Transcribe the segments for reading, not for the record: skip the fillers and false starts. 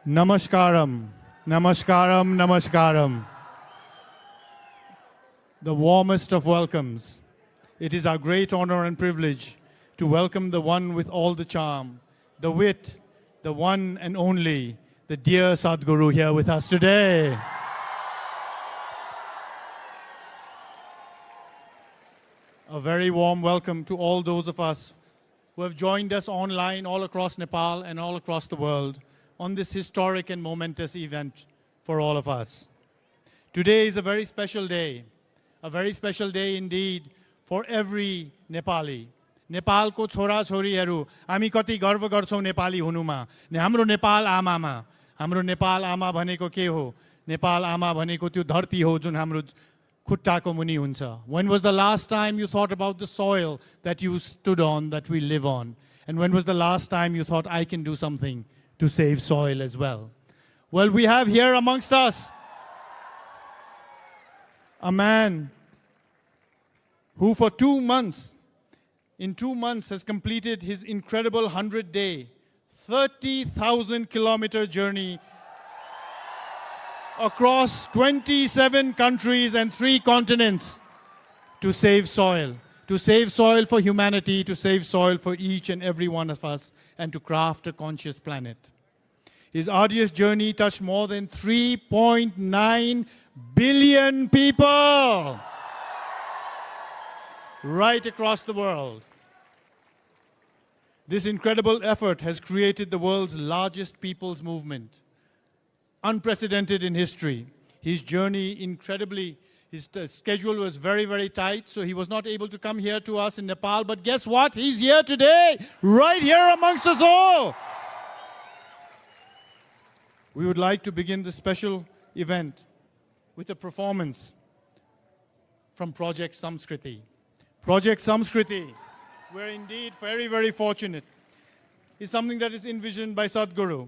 Namaskaram, Namaskaram, Namaskaram. The warmest of welcomes. It is our great honor and privilege to welcome the one with all the charm, the wit, the one and only, the dear Sadhguru here with us today. A very warm welcome to all those of us who have joined us online all across Nepal and all across the world on this historic and momentous event for all of us. Today is a very special day indeed for every Nepali. नेपालको छोराछोरीहरू हामी कति गर्व गर्छौं नेपाली हुनुमा हाम्रो नेपाल आमामा हाम्रो नेपाल आमा भनेको के हो नेपाल आमा भनेको त्यो धरती हो जुन हाम्रो खुट्टाको मुनि हुन्छ. When was the last time you thought about the soil that you stood on, that we live on? And when was the last time you thought I can do something to save soil as well? Well, we have here amongst us a man who for 2 months, in 2 months has completed his incredible 100-day, 30,000 kilometer journey across 27 countries and 3 continents to save soil for humanity, to save soil for each and every one of us, and to craft a conscious planet. His arduous journey touched more than 3.9 billion people right across the world. This incredible effort has created the world's largest people's movement, unprecedented in history. His journey his schedule was very, very tight, so he was not able to come here to us in Nepal. But guess what? He's here today, right here amongst us all. We would like to begin this special event with a performance from Project Samskriti. Project Samskriti, we're indeed very, very fortunate, is something that is envisioned by Sadhguru.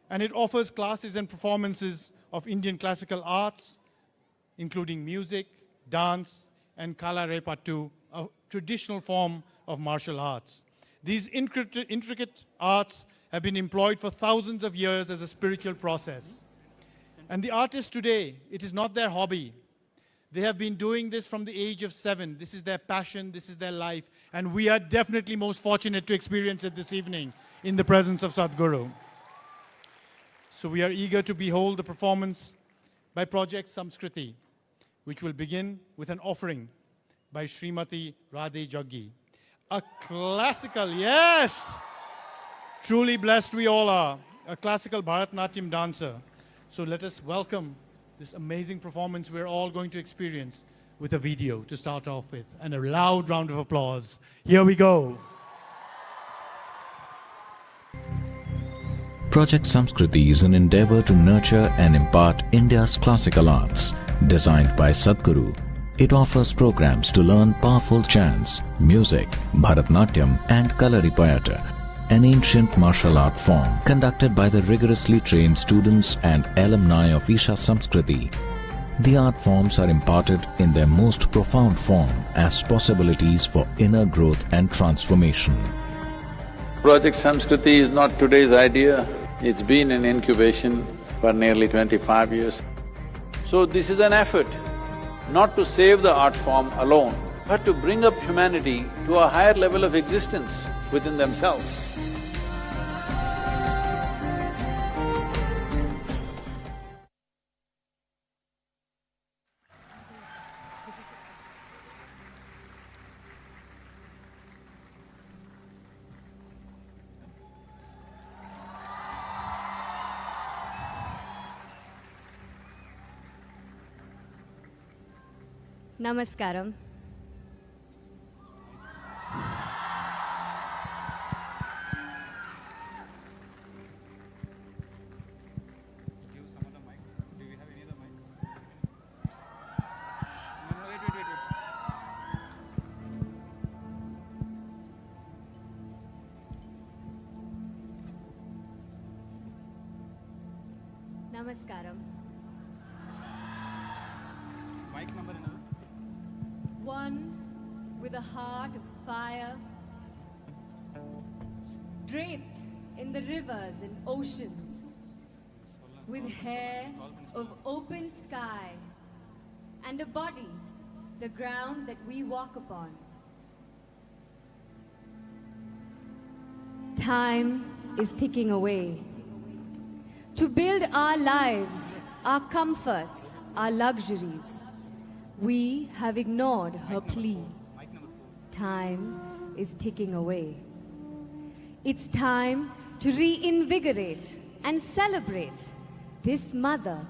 And it offers classes and performances of Indian classical arts, including music, dance, and Kala Repattu, a traditional form of martial arts. These intricate arts have been employed for thousands of years as a spiritual process. And the artists today, it is not their hobby. They have been doing this from the age of 7. This is their passion, this is their life, and we are definitely most fortunate to experience it this evening in the presence of Sadhguru. So we are eager to behold the performance by Project Samskriti, which will begin with an offering by Srimati Radhe Jaggi. A classical, yes! Truly blessed we all are, a classical Bharatanatyam dancer. So let us welcome this amazing performance we're all going to experience with a video to start off with, and a loud round of applause. Here we go. Project Samskriti is an endeavor to nurture and impart India's classical arts. Designed by Sadhguru, it offers programs to learn powerful chants, music, Bharatanatyam and Kalaripayattu, an ancient martial art form conducted by the rigorously trained students and alumni of Isha Samskriti. The art forms are imparted in their most profound form as possibilities for inner growth and transformation. Project Samskriti is not today's idea. It's been in incubation for nearly 25 years. So this is an effort not to save the art form alone, but to bring up humanity to a higher level of existence within themselves. Namaskaram. Namaskaram. Mic number another. One with a heart of fire, draped in the rivers and oceans, with hair of open sky and a body, the ground that we walk upon. Time is ticking away. To build our lives, our comforts, our luxuries, we have ignored her plea. Time is ticking away. It's time to reinvigorate and celebrate this mother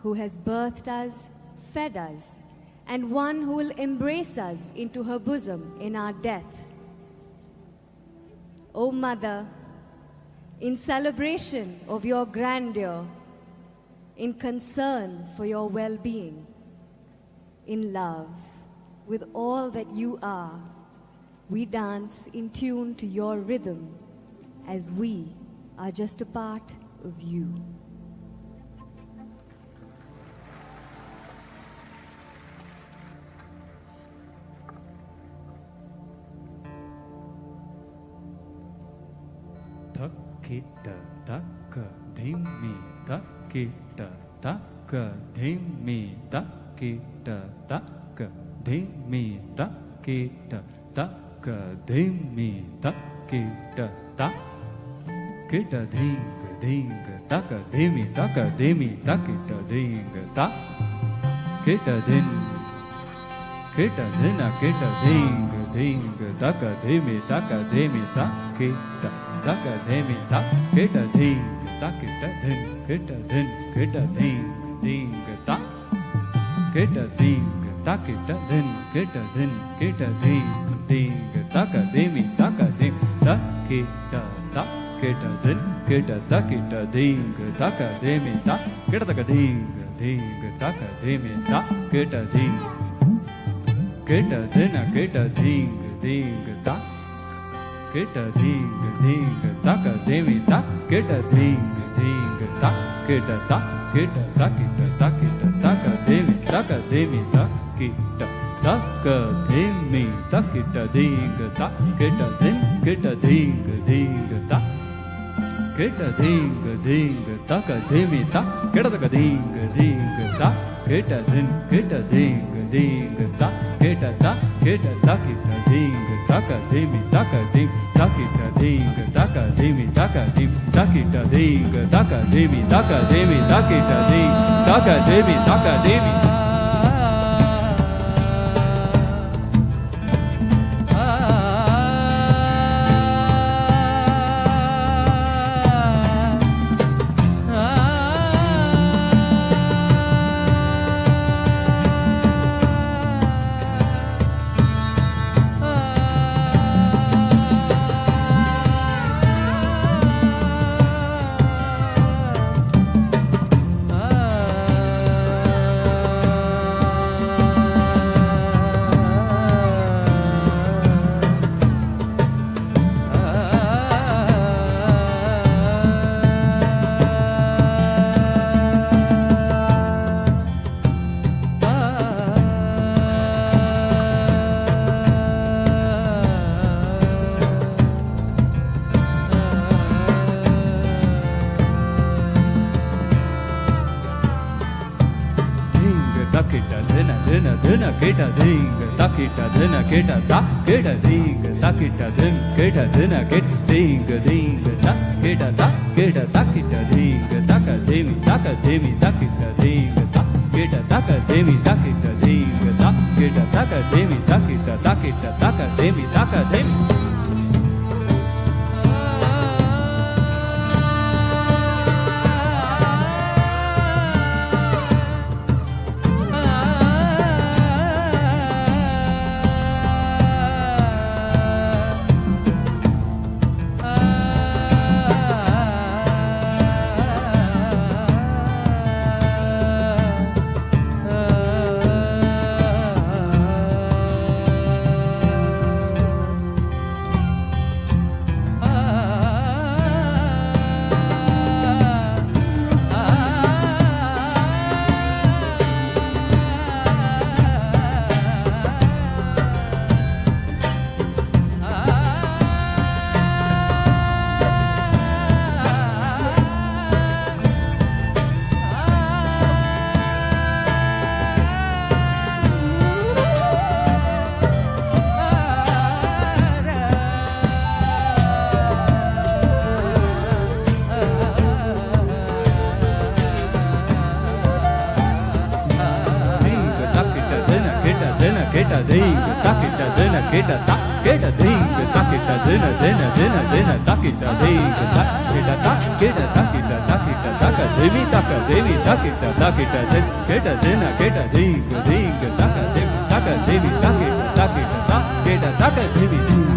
who has birthed us, fed us, and one who will embrace us into her bosom in our death. O Mother, in celebration of your grandeur, in concern for your well-being, in love with all that you are, we dance in tune to your rhythm as we are just a part of you. Takita taka dhimi takita taka dhimi takita taka dhimi takita taka dhimi takita ta kita dhinga dhinga taka dhimi takita dhinga ta kita dhin kita dhina kita dhinga dhinga taka dhimi takita taka dhimi ta kita dhinga takita dhin kita dhinga ta kita dhinga takita dhin kita dhinga taka dhimi takita ta kita dhin kita takita dhinga taka dhimi ta kita taka dhinga taka dhimi ta kita dhinga kita dhina kita dhinga ta kita dhinga taka dhimi ta kita dhinga ta kita takita taka dhimi ta kita taka dhimi takita dhinga ta kita dhinga ta kita dhinga taka dhimi ta kita taka dhinga ta kita dhinga ta kita takita dhinga taka dhimi takita dhinga taka dhimi takita dhinga taka dhimi takita dhinga taka dhimi dhina kita dhinga takita dhina kita ta kita dhinga takita dhina kita dhina kita dhinga ta kita takita dhinga taka dhimi takita dhinga ta kita taka dhimi takita dhinga ta kita taka dhimi taka dhimi keta ding takita dena keta ta keta ding takita dena takita ding takita ta keta takita taka devi takita keta dena keta ding taka devi takita ta keta taka devi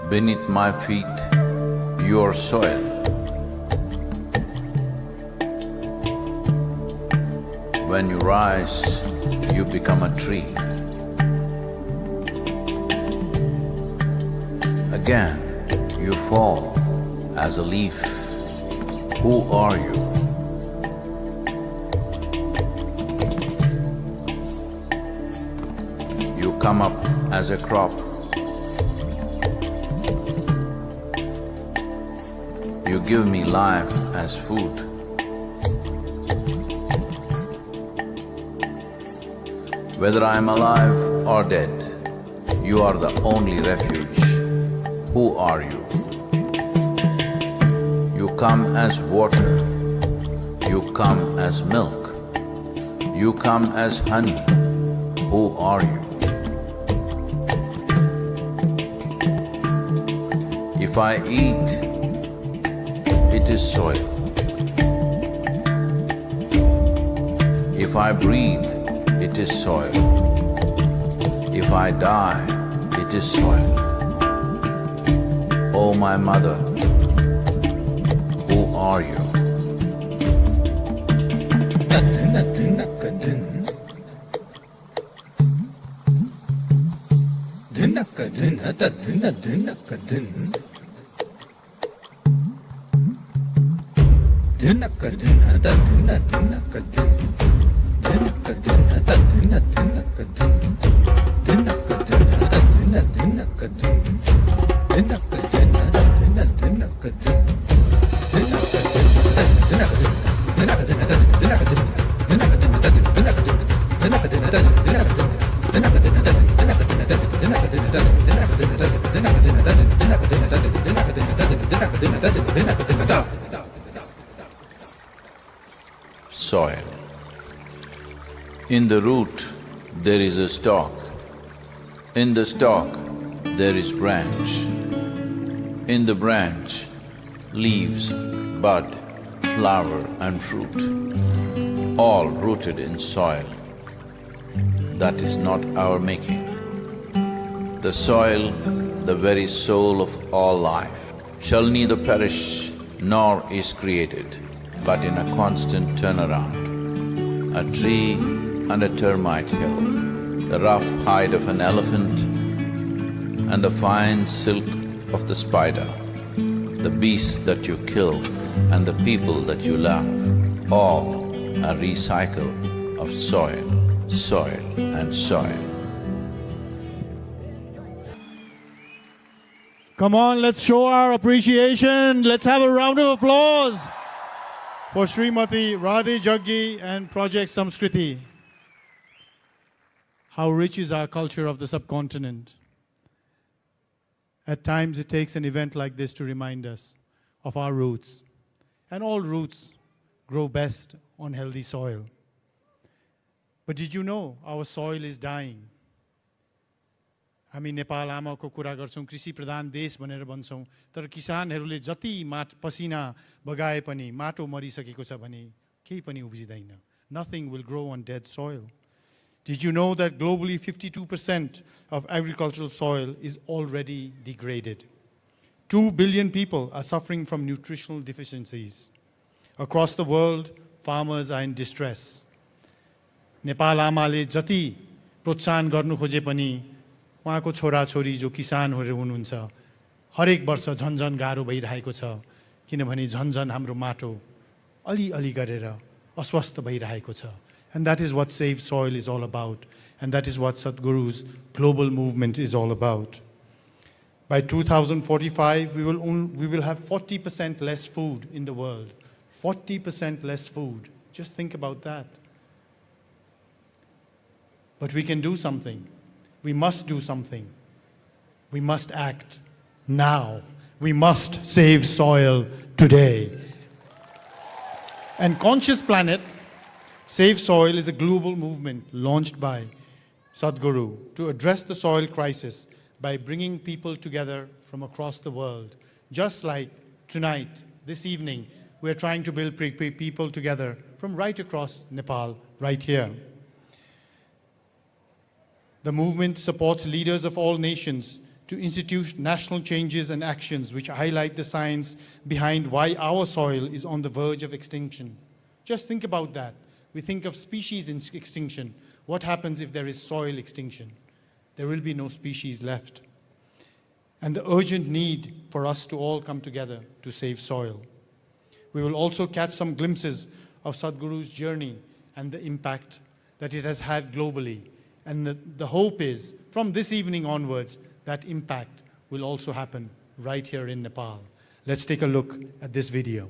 Beneath my feet, your soil. When you rise, you become a tree. Again, you fall as a leaf. Who are you? You come up as a crop. You give me life as food. Whether I am alive or dead, you are the only refuge. Who are you? You come as water. You come as milk. You come as honey. Who are you? If I eat, it is soil. If I breathe, it is soil. If I die, it is soil. Oh, my mother, who are you? Soil. In the root, there is a stalk. In the stalk, there is branch. In the branch, leaves, bud, flower and fruit, all rooted in soil. That is not our making. The soil, the very soul of all life, shall neither perish nor is created, but in a constant turnaround. A tree and a termite hill, the rough hide of an elephant and the fine silk of the spider, the beasts that you kill and the people that you love, all a recycle of soil, soil and soil. Come on, let's show our appreciation. Let's have a round of applause for Srimati Radhe Jaggi and Project Samskriti. How rich is our culture of the subcontinent. At times it takes an event like this to remind us of our roots. And all roots grow best on healthy soil. But did you know our soil is dying? हामी नेपाल आमाको कुरा गर्छौं कृषि प्रधान देश भनेर भन्छौं तर किसानहरूले जति पसिना बगाए पनि माटो मरिसकेको छ भने केही पनि उब्जिदैन. Nothing will grow on dead soil. Did you know that globally 52% of agricultural soil is already degraded? 2 billion people are suffering from nutritional deficiencies. Across the world, farmers are in distress. Nepal आमाले जति प्रोत्साहन गर्नु खोजे पनि उहाँको छोराछोरी जो किसानहरू हुनुहुन्छ हरेक वर्ष झन्झन गाह्रो भइरहेको छ किनभने झन्झन हाम्रो माटो अलि गरेर अस्वस्थ भइरहेको छ. And that is what Save Soil is all about. And that is what Sadhguru's global movement is all about. By 2045, we will have 40% less food in the world. 40% less food. Just think about that. But we can do something. We must do something. We must act now. We must save soil today. And Conscious Planet, Save Soil is a global movement launched by Sadhguru to address the soil crisis by bringing people together from across the world. Just like tonight, this evening, we are trying to build people together from right across Nepal, right here. The movement supports leaders of all nations to institute national changes and actions which highlight the science behind why our soil is on the verge of extinction. Just think about that. We think of species in extinction. What happens if there is soil extinction? There will be no species left. And the urgent need for us to all come together to save soil. We will also catch some glimpses of Sadhguru's journey and the impact that it has had globally. And the hope is, from this evening onwards, that impact will also happen right here in Nepal. Let's take a look at this video.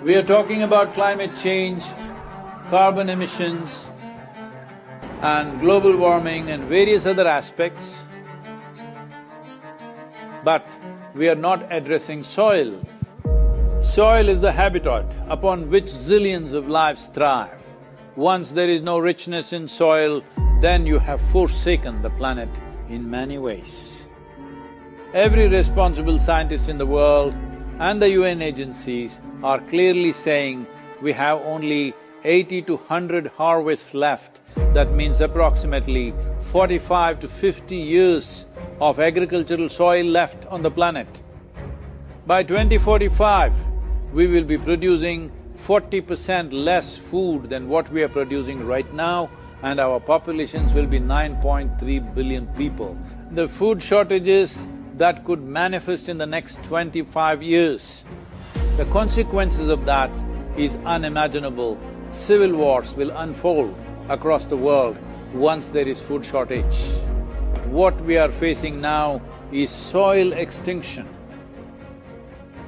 We are talking about climate change, carbon emissions, and global warming and various other aspects, but we are not addressing soil. Soil is the habitat upon which zillions of lives thrive. Once there is no richness in soil, then you have forsaken the planet in many ways. Every responsible scientist in the world and the UN agencies are clearly saying we have only 80 to 100 harvests left. That means approximately 45 to 50 years of agricultural soil left on the planet. By 2045, we will be producing 40% less food than what we are producing right now, and our populations will be 9.3 billion people. The food shortages that could manifest in the next 25 years, the consequences of that is unimaginable. Civil wars will unfold across the world once there is food shortage. What we are facing now is soil extinction.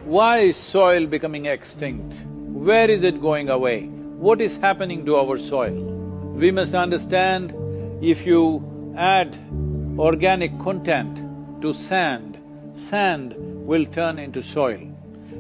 Why is soil becoming extinct? Where is it going away? What is happening to our soil? We must understand, if you add organic content to sand, sand will turn into soil.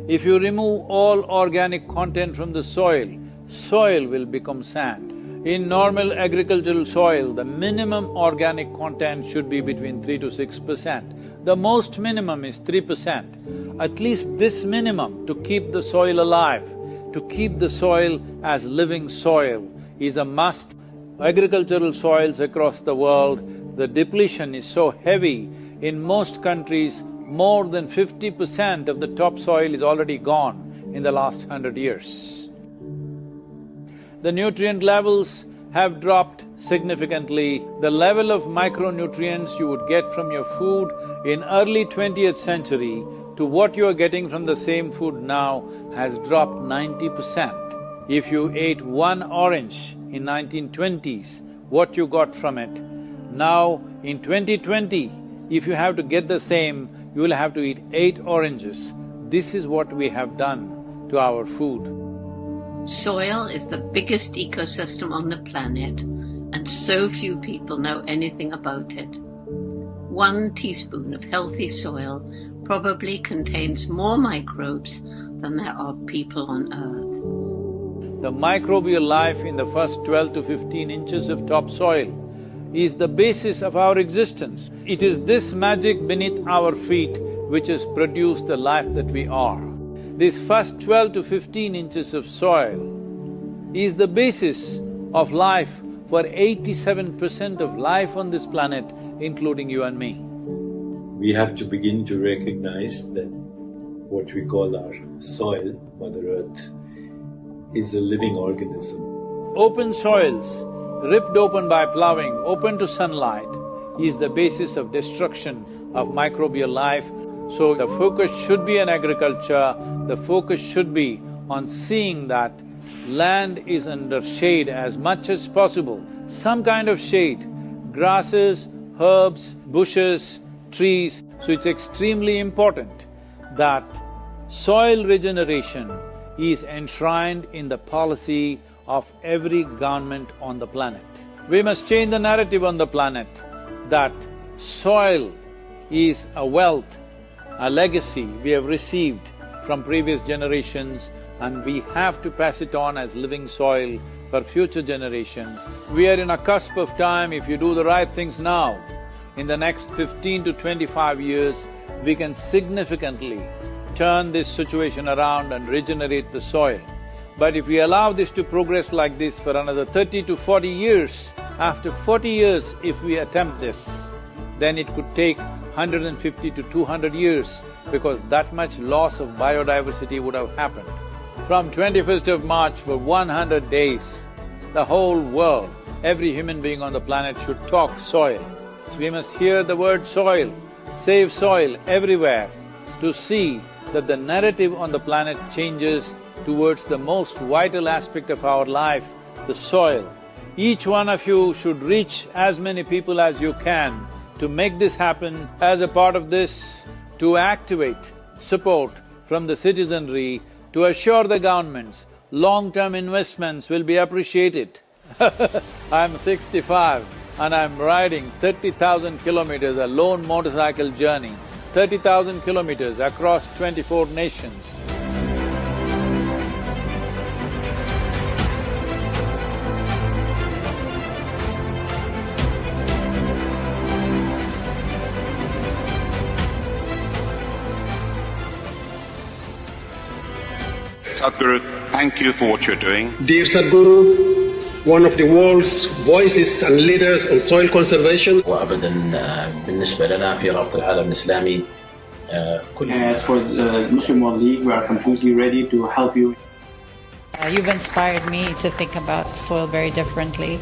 If you remove all organic content from the soil, soil will become sand. In normal agricultural soil, the minimum organic content should be between 3 to 6%. The most minimum is 3%. At least this minimum to keep the soil alive, to keep the soil as living soil is a must. Agricultural soils across the world, the depletion is so heavy, in most countries, more than 50% of the topsoil is already gone in the last 100 years. The nutrient levels have dropped significantly. The level of micronutrients you would get from your food in early 20th century to what you are getting from the same food now has dropped 90%. If you ate one orange in 1920s, what you got from it, now in 2020, if you have to get the same, you will have to eat 8 oranges. This is what we have done to our food. Soil is the biggest ecosystem on the planet, and so few people know anything about it. 1 teaspoon of healthy soil probably contains more microbes than there are people on Earth. The microbial life in the first 12 to 15 inches of topsoil is the basis of our existence. It is this magic beneath our feet which has produced the life that we are. This first 12 to 15 inches of soil is the basis of life for 87% of life on this planet, including you and me. We have to begin to recognize that what we call our soil, Mother Earth, is a living organism. Open soils, ripped open by ploughing, open to sunlight, is the basis of destruction of microbial life. So the focus should be on agriculture, the focus should be on seeing that land is under shade as much as possible, some kind of shade, grasses, herbs, bushes, trees. So it's extremely important that soil regeneration is enshrined in the policy of every government on the planet. We must change the narrative on the planet that soil is a wealth, a legacy we have received from previous generations, and we have to pass it on as living soil for future generations. We are in a cusp of time. If you do the right things now, in the next 15 to 25 years, we can significantly turn this situation around and regenerate the soil. But if we allow this to progress like this for another 30 to 40 years, After 40 years, if we attempt this, then it could take 150 to 200 years because that much loss of biodiversity would have happened. From 21st of March for 100 days, the whole world, every human being on the planet should talk soil. We must hear the word soil, save soil everywhere to see that the narrative on the planet changes towards the most vital aspect of our life, the soil. Each one of you should reach as many people as you can to make this happen. As a part of this, to activate support from the citizenry to assure the governments long-term investments will be appreciated. I'm 65 and I'm riding 30,000 kilometers, a lone motorcycle journey, 30,000 kilometers across 24 nations. Sadhguru, thank you for what you're doing. Dear Sadhguru, one of the world's voices and leaders on soil conservation. وابدا بالنسبه لنا في رابطه العالم الاسلامي As for the Muslim World League, we are completely ready to help you. You've inspired me to think about soil very differently.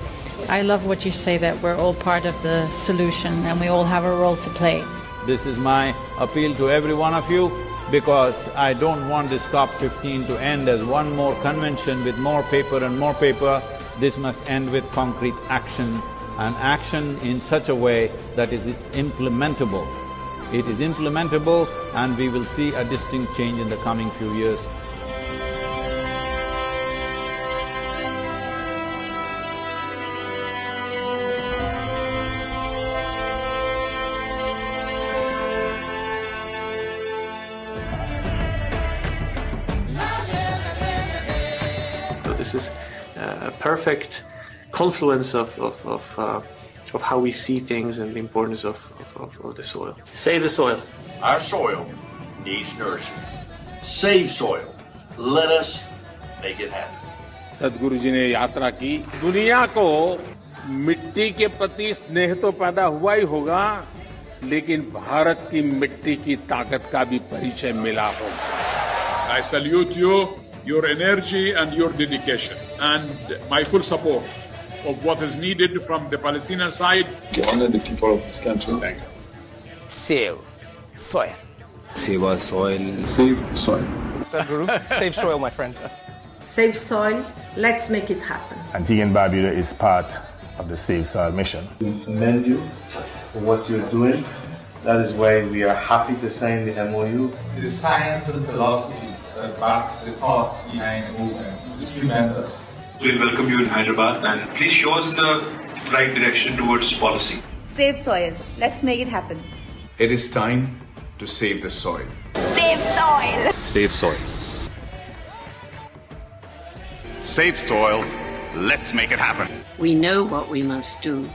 I love what you say, that we're all part of the solution and we all have a role to play. This is my appeal to every one of you, because I don't want this COP15 to end as one more convention with more paper and more paper. This must end with concrete action, and action in such a way that it's implementable. It is implementable and we will see a distinct change in the coming few years. This is a perfect confluence of how we see things and the importance of the soil. Save the soil. Our soil needs nourishment. Save soil. Let us make it happen. सदगुरु जी ने यात्रा की, दुनिया को मिट्टी के प्रति स्नेह तो पैदा हुआ ही होगा, लेकिन भारत की मिट्टी की ताकत का भी परिचय मिला होगा। I salute you, your energy and your dedication, and my full support of what is needed from the Palestinian side. To honor the people of this country. Thank you. Save soil. Save our soil. Save soil. Sadhguru, save soil, my friend. Save soil, let's make it happen. Antigua and Barbuda is part of the Save Soil mission. We commend you for what you're doing. That is why we are happy to sign the MOU. The science and philosophy that backs the thought behind the movement is tremendous. We welcome you in Hyderabad and please show us the right direction towards policy. Save soil. Let's make it happen. It is time to save the soil. Save soil. Save soil. Save soil. Let's make it happen. We know what we must do,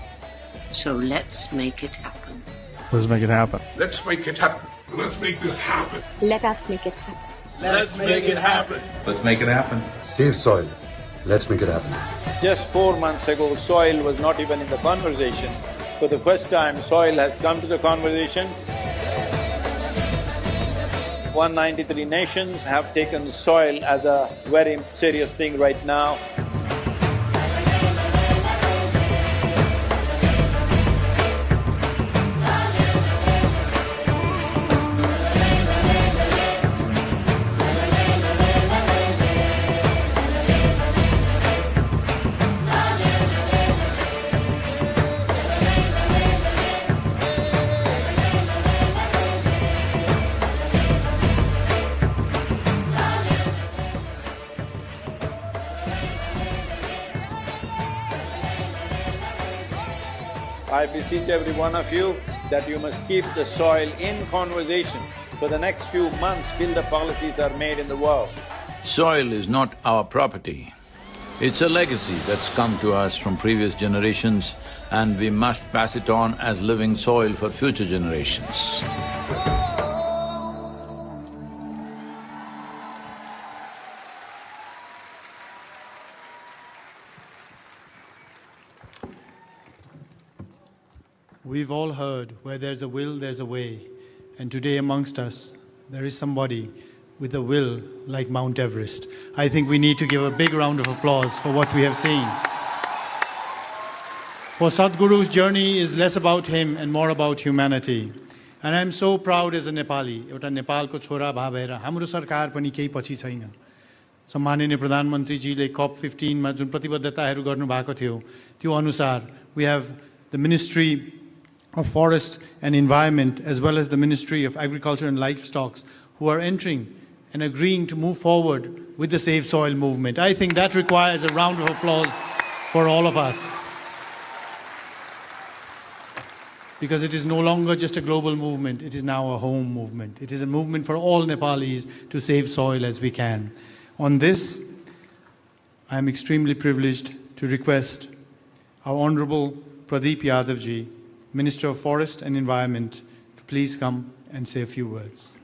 so let's make it happen. Let's make it happen. Let's make it happen. Let's make this happen. Let us make it happen. Let's make it happen. Let's make it happen. Save soil. Let's make it happen. Just 4 months ago, soil was not even in the conversation. For the first time, soil has come to the conversation. 193 nations have taken soil as a very serious thing right now. I beseech every one of you that you must keep the soil in conversation for the next few months till the policies are made in the world. Soil is not our property. It's a legacy that's come to us from previous generations, and we must pass it on as living soil for future generations. We've all heard, where there's a will, there's a way. And today amongst us, there is somebody with a will like Mount Everest. I think we need to give a big round of applause for what we have seen. For Sadhguru's journey is less about him and more about humanity. And I'm so proud as a Nepali. एउटा नेपालको छोरा भा भएर हाम्रो सरकार पनि केही पछि छैन. सम्माननीय प्रधानमन्त्रीजीले COP15 मा जुन प्रतिबद्धताहरू गर्नुभएको थियो त्यो अनुसार we have the Ministry of Forest and Environment as well as the Ministry of Agriculture and Livestock who are entering and agreeing to move forward with the Save Soil movement. I think that requires a round of applause for all of us. Because it is no longer just a global movement, it is now a home movement. It is a movement for all Nepalis to save soil as we can. On this, I am extremely privileged to request our Honorable Pradeep Yadavji, Minister of Forest and Environment, to please come and say a few words.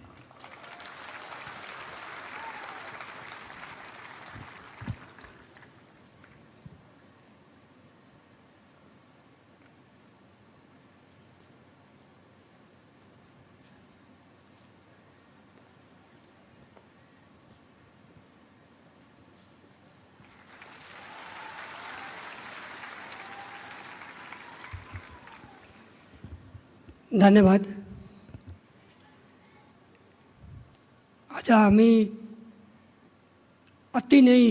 धन्यवाद. आज हामी अति नै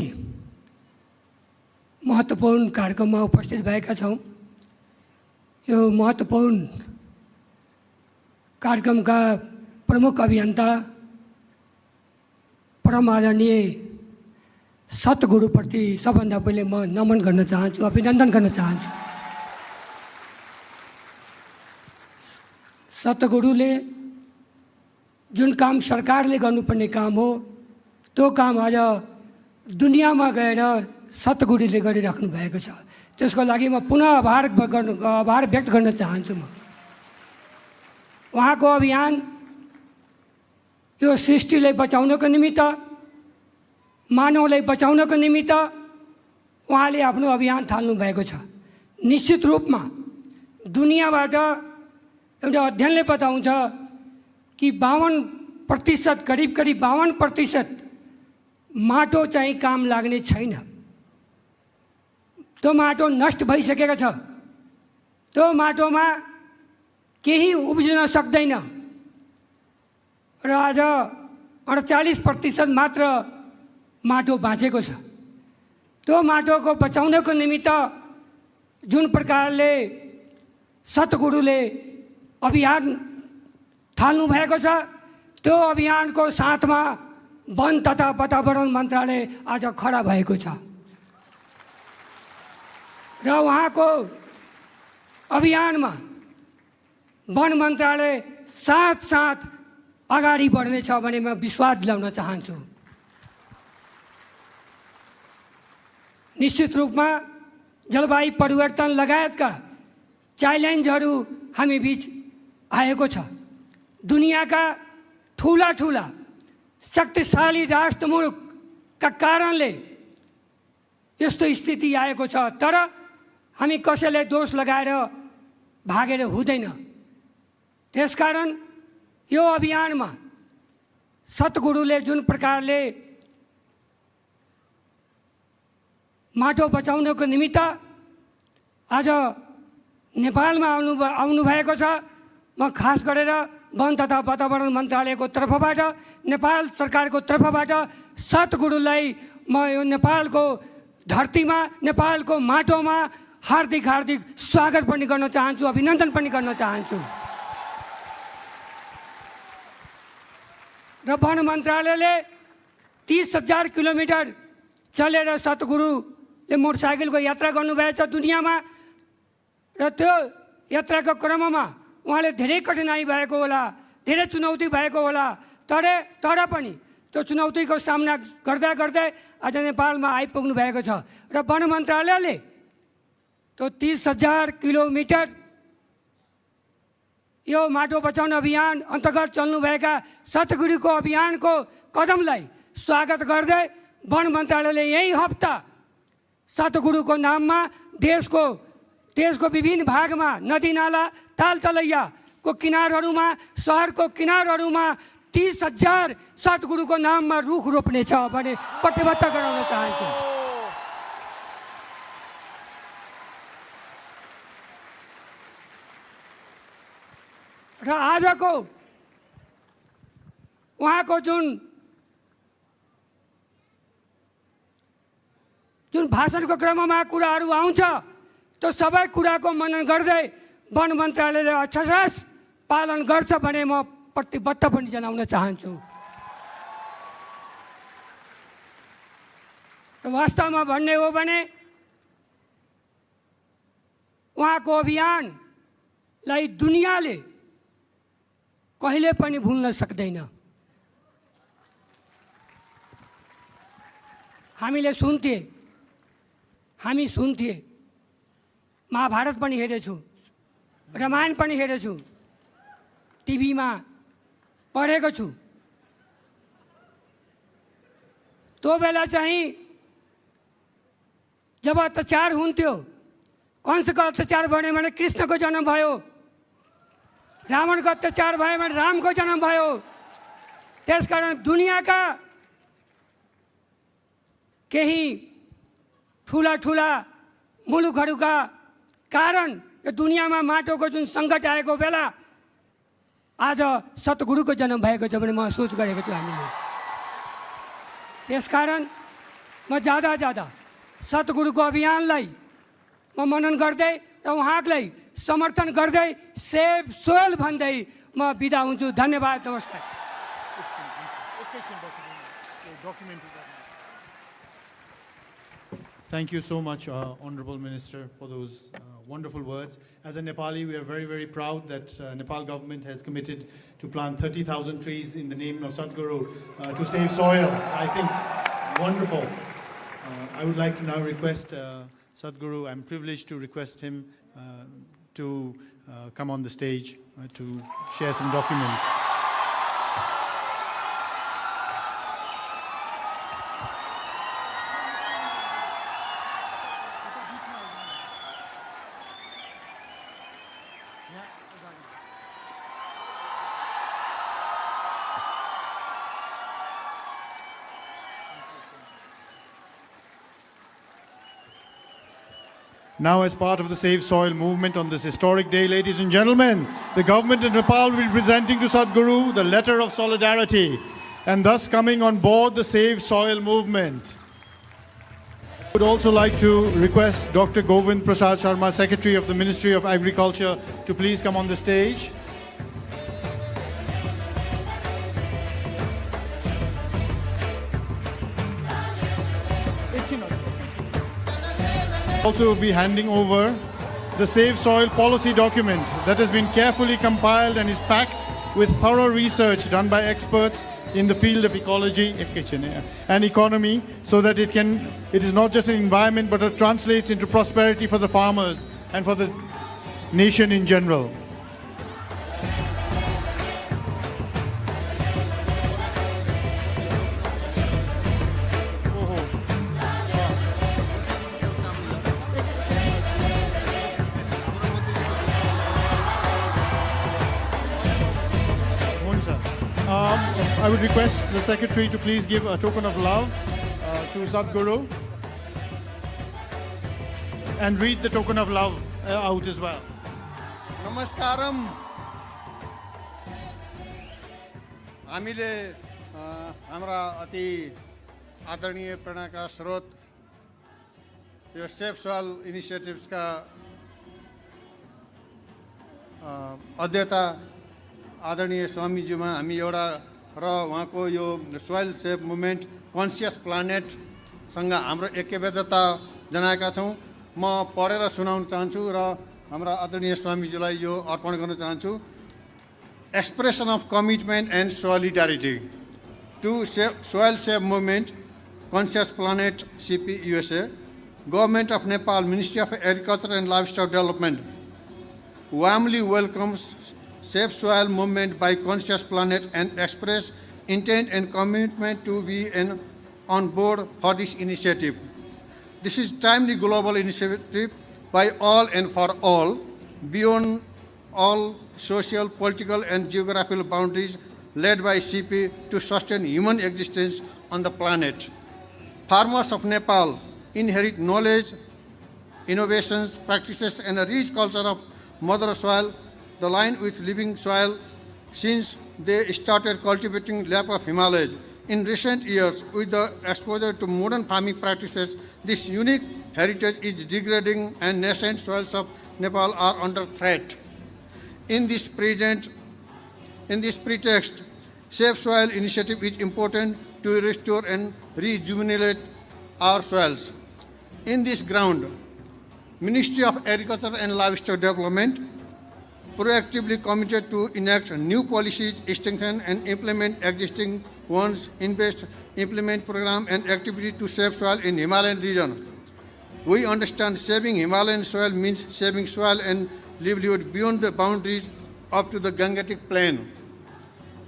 महत्त्वपूर्ण कार्यक्रममा उपस्थित भएका छौँ. यो महत्त्वपूर्ण कार्यक्रमका प्रमुख अभियन्ता परम आदरणीय सतगुरुप्रति सबभन्दा पहिले म नमन गर्न चाहन्छु, अभिनन्दन गर्न चाहन्छु. सतगुरुले जुन काम सरकारले गर्नुपर्ने काम हो त्यो काम आज दुनियाँमा गएर सतगुरुले गरिराख्नु भएको छ. त्यसको लागि म पुनः आभार व्यक्त गर्न चाहन्छु. म उहाँको अभियान यो सृष्टिलाई बचाउनको निमित्त, मानवलाई बचाउनको निमित्त उहाँले आफ्नो अभियान थाल्नु भएको छ. निश्चित रूपमा दुनियाँबाट एउटा अध्ययनले बताउँछ कि 52% करिब 52% माटो चाहिँ काम लाग्ने छैन. त्यो माटो नष्ट भइसकेको छ. त्यो माटोमा केही उब्जिन सक्दैन र आज 48% मात्र माटो बाँचेको छ. त्यो माटोको बचाउनको निमित्त जुन प्रकारले सतगुरुले अभियान थाल्नु भएको छ त्यो अभियानको साथमा वन तथा वातावरण मन्त्रालय आज खडा भएको छ र उहाँको अभियानमा वन मन्त्रालय साथ अगाडि बढ्नेछ भन्ने म विश्वास दिलाउन चाहन्छु. निश्चित रूपमा जलवायु परिवर्तन लगायतका च्यालेन्जहरू हामी बीच आएको छ. दुनियाँका ठुला शक्तिशाली राष्ट्रमुलुकका कारणले यस्तो स्थिति आएको छ. तर हामी कसैलाई दोष लगाएर भागेर हुँदैन. त्यसकारण यो अभियानमा सतगुरुले जुन प्रकारले माटो बचाउनको निमित्त आज नेपालमा आउनु भएको छ, म खास गरेर वन तथा वातावरण मन्त्रालयको तर्फबाट, नेपाल सरकारको तर्फबाट सतगुरुलाई म यो नेपालको धरतीमा, नेपालको माटोमा हार्दिक स्वागत पनि गर्न चाहन्छु, अभिनन्दन पनि गर्न चाहन्छु. र वन मन्त्रालयले 30,000 किलोमिटर चलेर सतगुरुले मोटरसाइकलको यात्रा गर्नुभएको छ दुनियाँमा. र त्यो यात्राको क्रममा उहाँले धेरै कठिनाइ भएको होला, धेरै चुनौती भएको होला. तर पनि त्यो चुनौतीको सामना गर्दै आज नेपालमा आइपुग्नु भएको छ. र वन मन्त्रालयले त्यो 30,000 किलोमिटर यो माटो बचाउन अभियान अन्तर्गत चल्नुभएका सतगुरुको अभियानको कदमलाई स्वागत गर्दै वन मन्त्रालयले यही हप्ता सतगुरुको नाममा देशको देशको विभिन्न भागमा नदी नाला ताल तलैयाको किनारहरूमा सहरको किनारहरूमा 30,000 सद्गुरुको नाममा रुख रोप्ने छ भने प्रतिबद्ध गराउन चाहन्छु। र आजको उहाँको जुन भाषणको क्रममा कुराहरू आउँछ त्यो सबै कुराको मनन गर्दै वन मन्त्रालयले अक्षरशः पालन गर्छ भने म प्रतिबद्ध पनि जनाउन चाहन्छु। वास्तवमा भन्ने हो भने उहाँको अभियानलाई दुनियाँले कहिले पनि भुल्न सक्दैन। हामी सुन्थे, महाभारत पनि हेरेछु, रामायण पनि हेरेछु, टिभीमा पढेको छु। त्यो बेला चाहिँ जब अत्याचार हुन्थ्यो, कंसको अत्याचार भयो भने कृष्णको जन्म भयो, रावणको अत्याचार भयो भने रामको जन्म भयो। त्यसकारण दुनियाँका केही ठुला ठुला मुलुकहरूका कारण यो दुनियाँमा माटोको जुन सङ्कट आएको बेला आज सद्गुरुको जन्म भएको छ भने महसुस गरेको छु हामीले। त्यसकारण म ज्यादा सद्गुरुको अभियानलाई म मनन गर्दै र उहाँलाई समर्थन गर्दै सेभ सोइल भन्दै म बिदा हुन्छु। धन्यवाद, नमस्कार। Thank you so much, Honorable Minister, for those wonderful words. As a Nepali, we are very, very proud that Nepal government has committed to plant 30,000 trees in the name of Sadhguru to save soil. I think wonderful. I would like to now request Sadhguru, I'm privileged to request him to come on the stage to share some documents. Now, as part of the Save Soil movement on this historic day, ladies and gentlemen, the government of Nepal will be presenting to Sadhguru the letter of solidarity and thus coming on board the Save Soil movement. I would also like to request Dr. Govind Prasad Sharma, Secretary of the Ministry of Agriculture, to please come on the stage. Also be handing over the Save Soil policy document that has been carefully compiled and is packed with thorough research done by experts in the field of ecology and economy, so that it is not just an environment but it translates into prosperity for the farmers and for the nation in general. I would request the Secretary to please give a token of love to Sadhguru and read the token of love out as well. Namaskaram. हामीले हाम्रा अति आदरणीय प्रेरणाका स्रोत यो safe soil इनिसिएटिभ्सका अध्यक्ष आदरणीय स्वामीज्यूमा हामी एउटा र उहाँको यो सोइल सेभ मुभमेन्ट कन्सियस प्लानेटसँग हाम्रो ऐक्यबद्धता जनाएका छौँ। म पढेर सुनाउन चाहन्छु र हाम्रा आदरणीय स्वामीजीलाई यो अर्पण गर्न चाहन्छु। Expression of commitment and solidarity to soil save movement conscious planet CP USA, government of Nepal, ministry of agriculture and livestock development warmly welcomes Save Soil movement by Conscious Planet and express intent and commitment to be on board for this initiative. This is a timely global initiative by all and for all, beyond all social, political, and geographical boundaries, led by CP to sustain human existence on the planet. Farmers of Nepal inherit knowledge, innovations, practices, and a rich culture of mother soil, the line with living soil since they started cultivating lap of Himalayas. In recent years, with the exposure to modern farming practices, this unique heritage is degrading and nascent soils of Nepal are under threat. In this pretext, Safe Soil Initiative is important to restore and rejuvenate our soils. In this ground, Ministry of Agriculture and Livestock Development proactively committed to enact new policies, strengthen and implement existing ones, invest, implement program and activity to save soil in Himalayan region. We understand saving Himalayan soil means saving soil and livelihood beyond the boundaries up to the Gangetic Plain.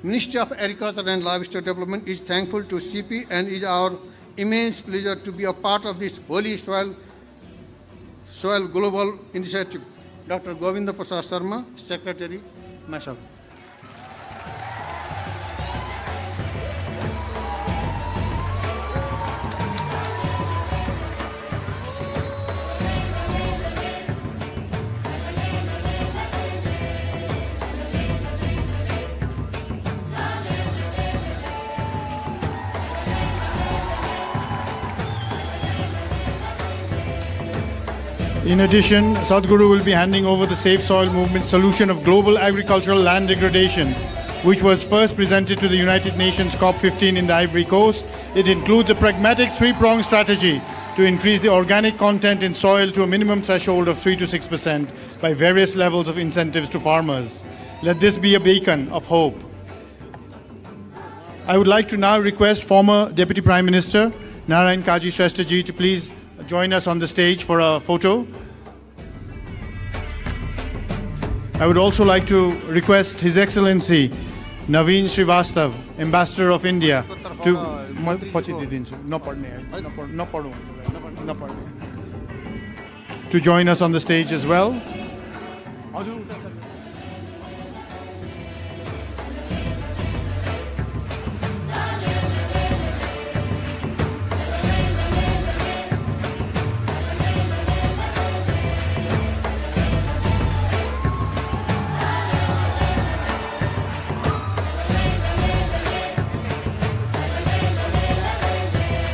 Ministry of Agriculture and Livestock Development is thankful to CP and is our immense pleasure to be a part of this holy soil global initiative. Dr. Govinda Prasad Sharma, Secretary, myself. In addition, Sadhguru will be handing over the Safe Soil Movement solution of global agricultural land degradation, which was first presented to the United Nations COP15 in the Ivory Coast. It includes a pragmatic three-pronged strategy to increase the organic content in soil to a minimum threshold of 3 to 6% by various levels of incentives to farmers. Let this be a beacon of hope. I would like to now request former Deputy Prime Minister Narayan Kaji Shresthaji to please join us on the stage for a photo. I would also like to request His Excellency Naveen Srivastav, Ambassador of India, to join us on the stage as well.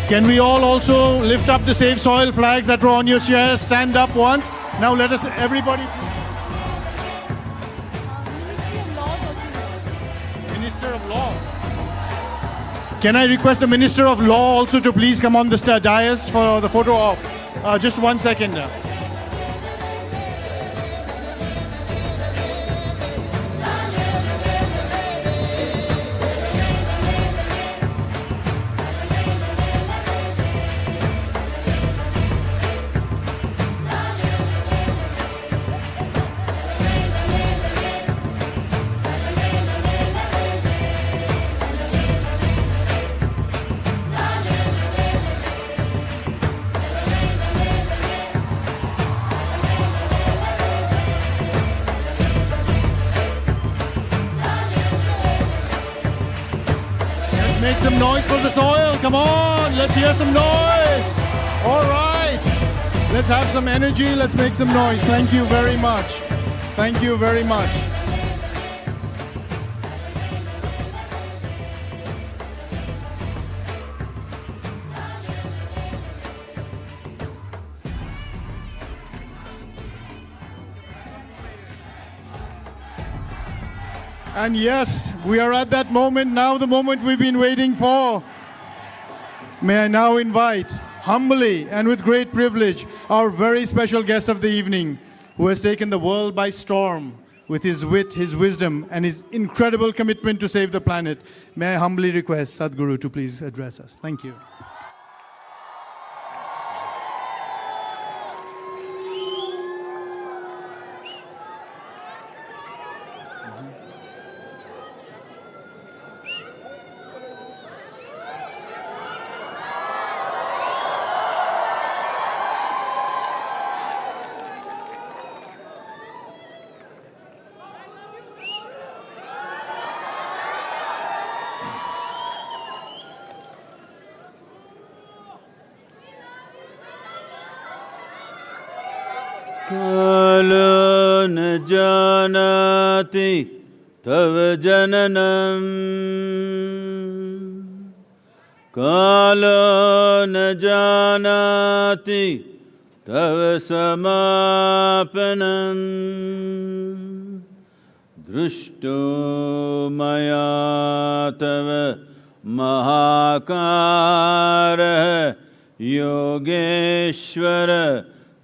Can we all also lift up the Save Soil flags that were on your chairs? Stand up once. Now let us, everybody. Minister of Law. Can I request the Minister of Law also to please come on the dais for the photo op? Just 1 second. Make some noise for the soil. Come on, let's hear some noise. All right. Let's have some energy. Let's make some noise. Thank you very much. Thank you very much. And yes, we are at that moment now, the moment we've been waiting for. May I now invite, humbly and with great privilege, our very special guest of the evening, who has taken the world by storm with his wit, his wisdom, and his incredible commitment to save the planet. May I humbly request Sadhguru to please address us. Thank you. कालो न जानाति तव जननम् कालो न जानाति तव समापनम् दृष्टो मया तव महाकारः योगेश्वर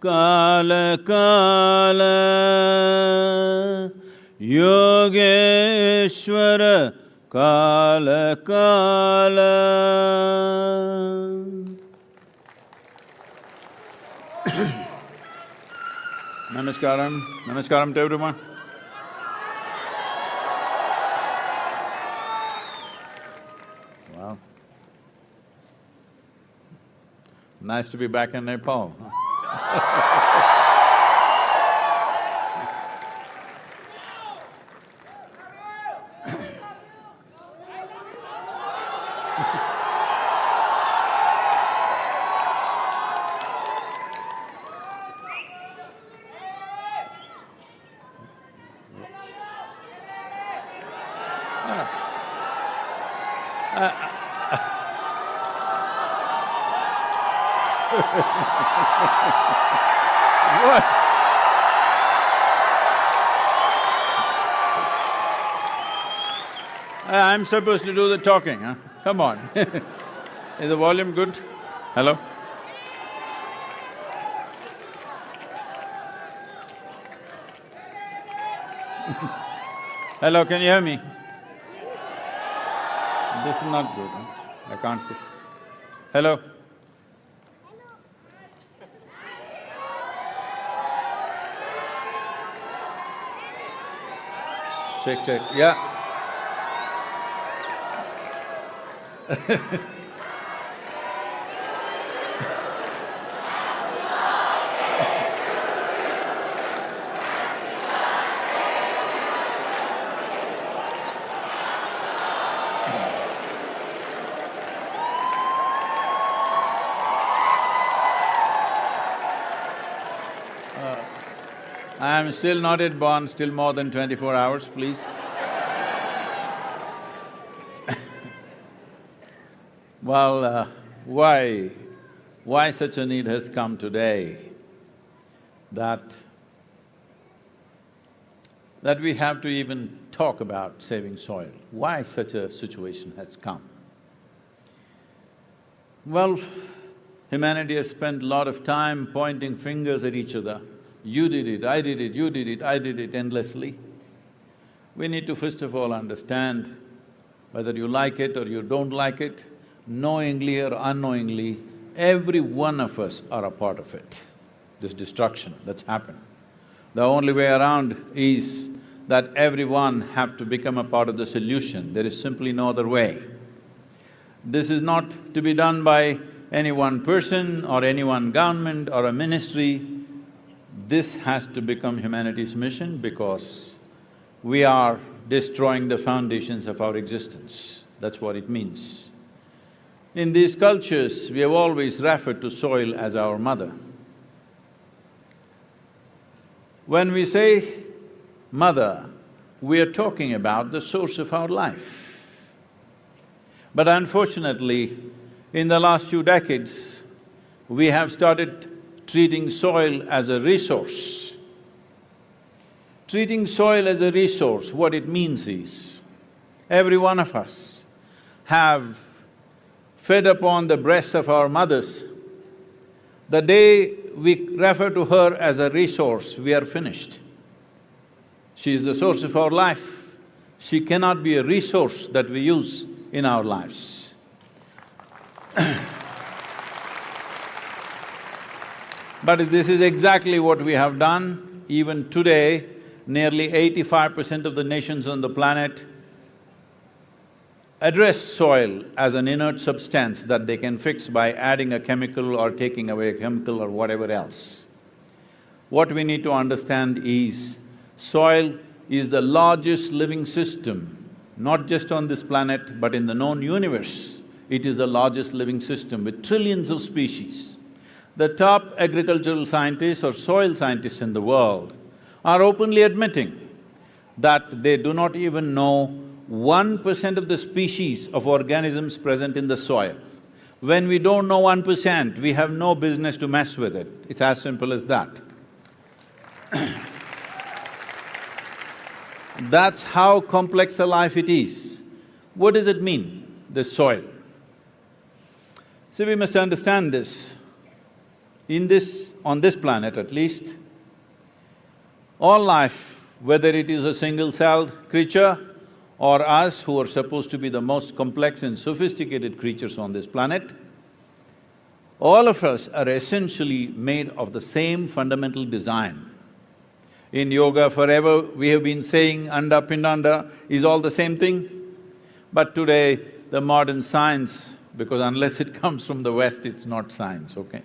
काल काल योगेश्वर काल काल. Namaskaram. Namaskaram to everyone. Wow. Nice to be back in Nepal. What? I'm supposed to do the talking, huh? Come on. Is the volume good? Hello? Hello, can you hear me? This is not good, huh? I can't… Hello? Check, check, yeah. I am still not yet born, still more than 24 hours, please. Well, why such a need has come today that we have to even talk about saving soil? Why such a situation has come? Well, humanity has spent a lot of time pointing fingers at each other. You did it, I did it, you did it, I did it endlessly. We need to first of all understand whether you like it or you don't like it, knowingly or unknowingly, every one of us are a part of it, this destruction that's happened. The only way around is that everyone have to become a part of the solution, there is simply no other way. This is not to be done by any one person or any one government or a ministry. This has to become humanity's mission because we are destroying the foundations of our existence, that's what it means. In these cultures, we have always referred to soil as our mother. When we say mother, we are talking about the source of our life. But unfortunately, in the last few decades, we have started treating soil as a resource. Treating soil as a resource, what it means is, every one of us have fed upon the breasts of our mothers. The day we refer to her as a resource, we are finished. She is the source of our life. She cannot be a resource that we use in our lives. But this is exactly what we have done. Even today, nearly 85% of the nations on the planet address soil as an inert substance that they can fix by adding a chemical or taking away a chemical or whatever else. What we need to understand is, soil is the largest living system, not just on this planet but in the known universe. It is the largest living system with trillions of species. The top agricultural scientists or soil scientists in the world are openly admitting that they do not even know 1% of the species of organisms present in the soil. When we don't know 1%, we have no business to mess with it. It's as simple as that. That's how complex a life it is. What does it mean, the soil? See, we must understand this. On this planet at least, all life, whether it is a single-celled creature or us who are supposed to be the most complex and sophisticated creatures on this planet, all of us are essentially made of the same fundamental design. In yoga forever we have been saying anda pindanda is all the same thing, but today the modern science, because unless it comes from the West, it's not science, okay?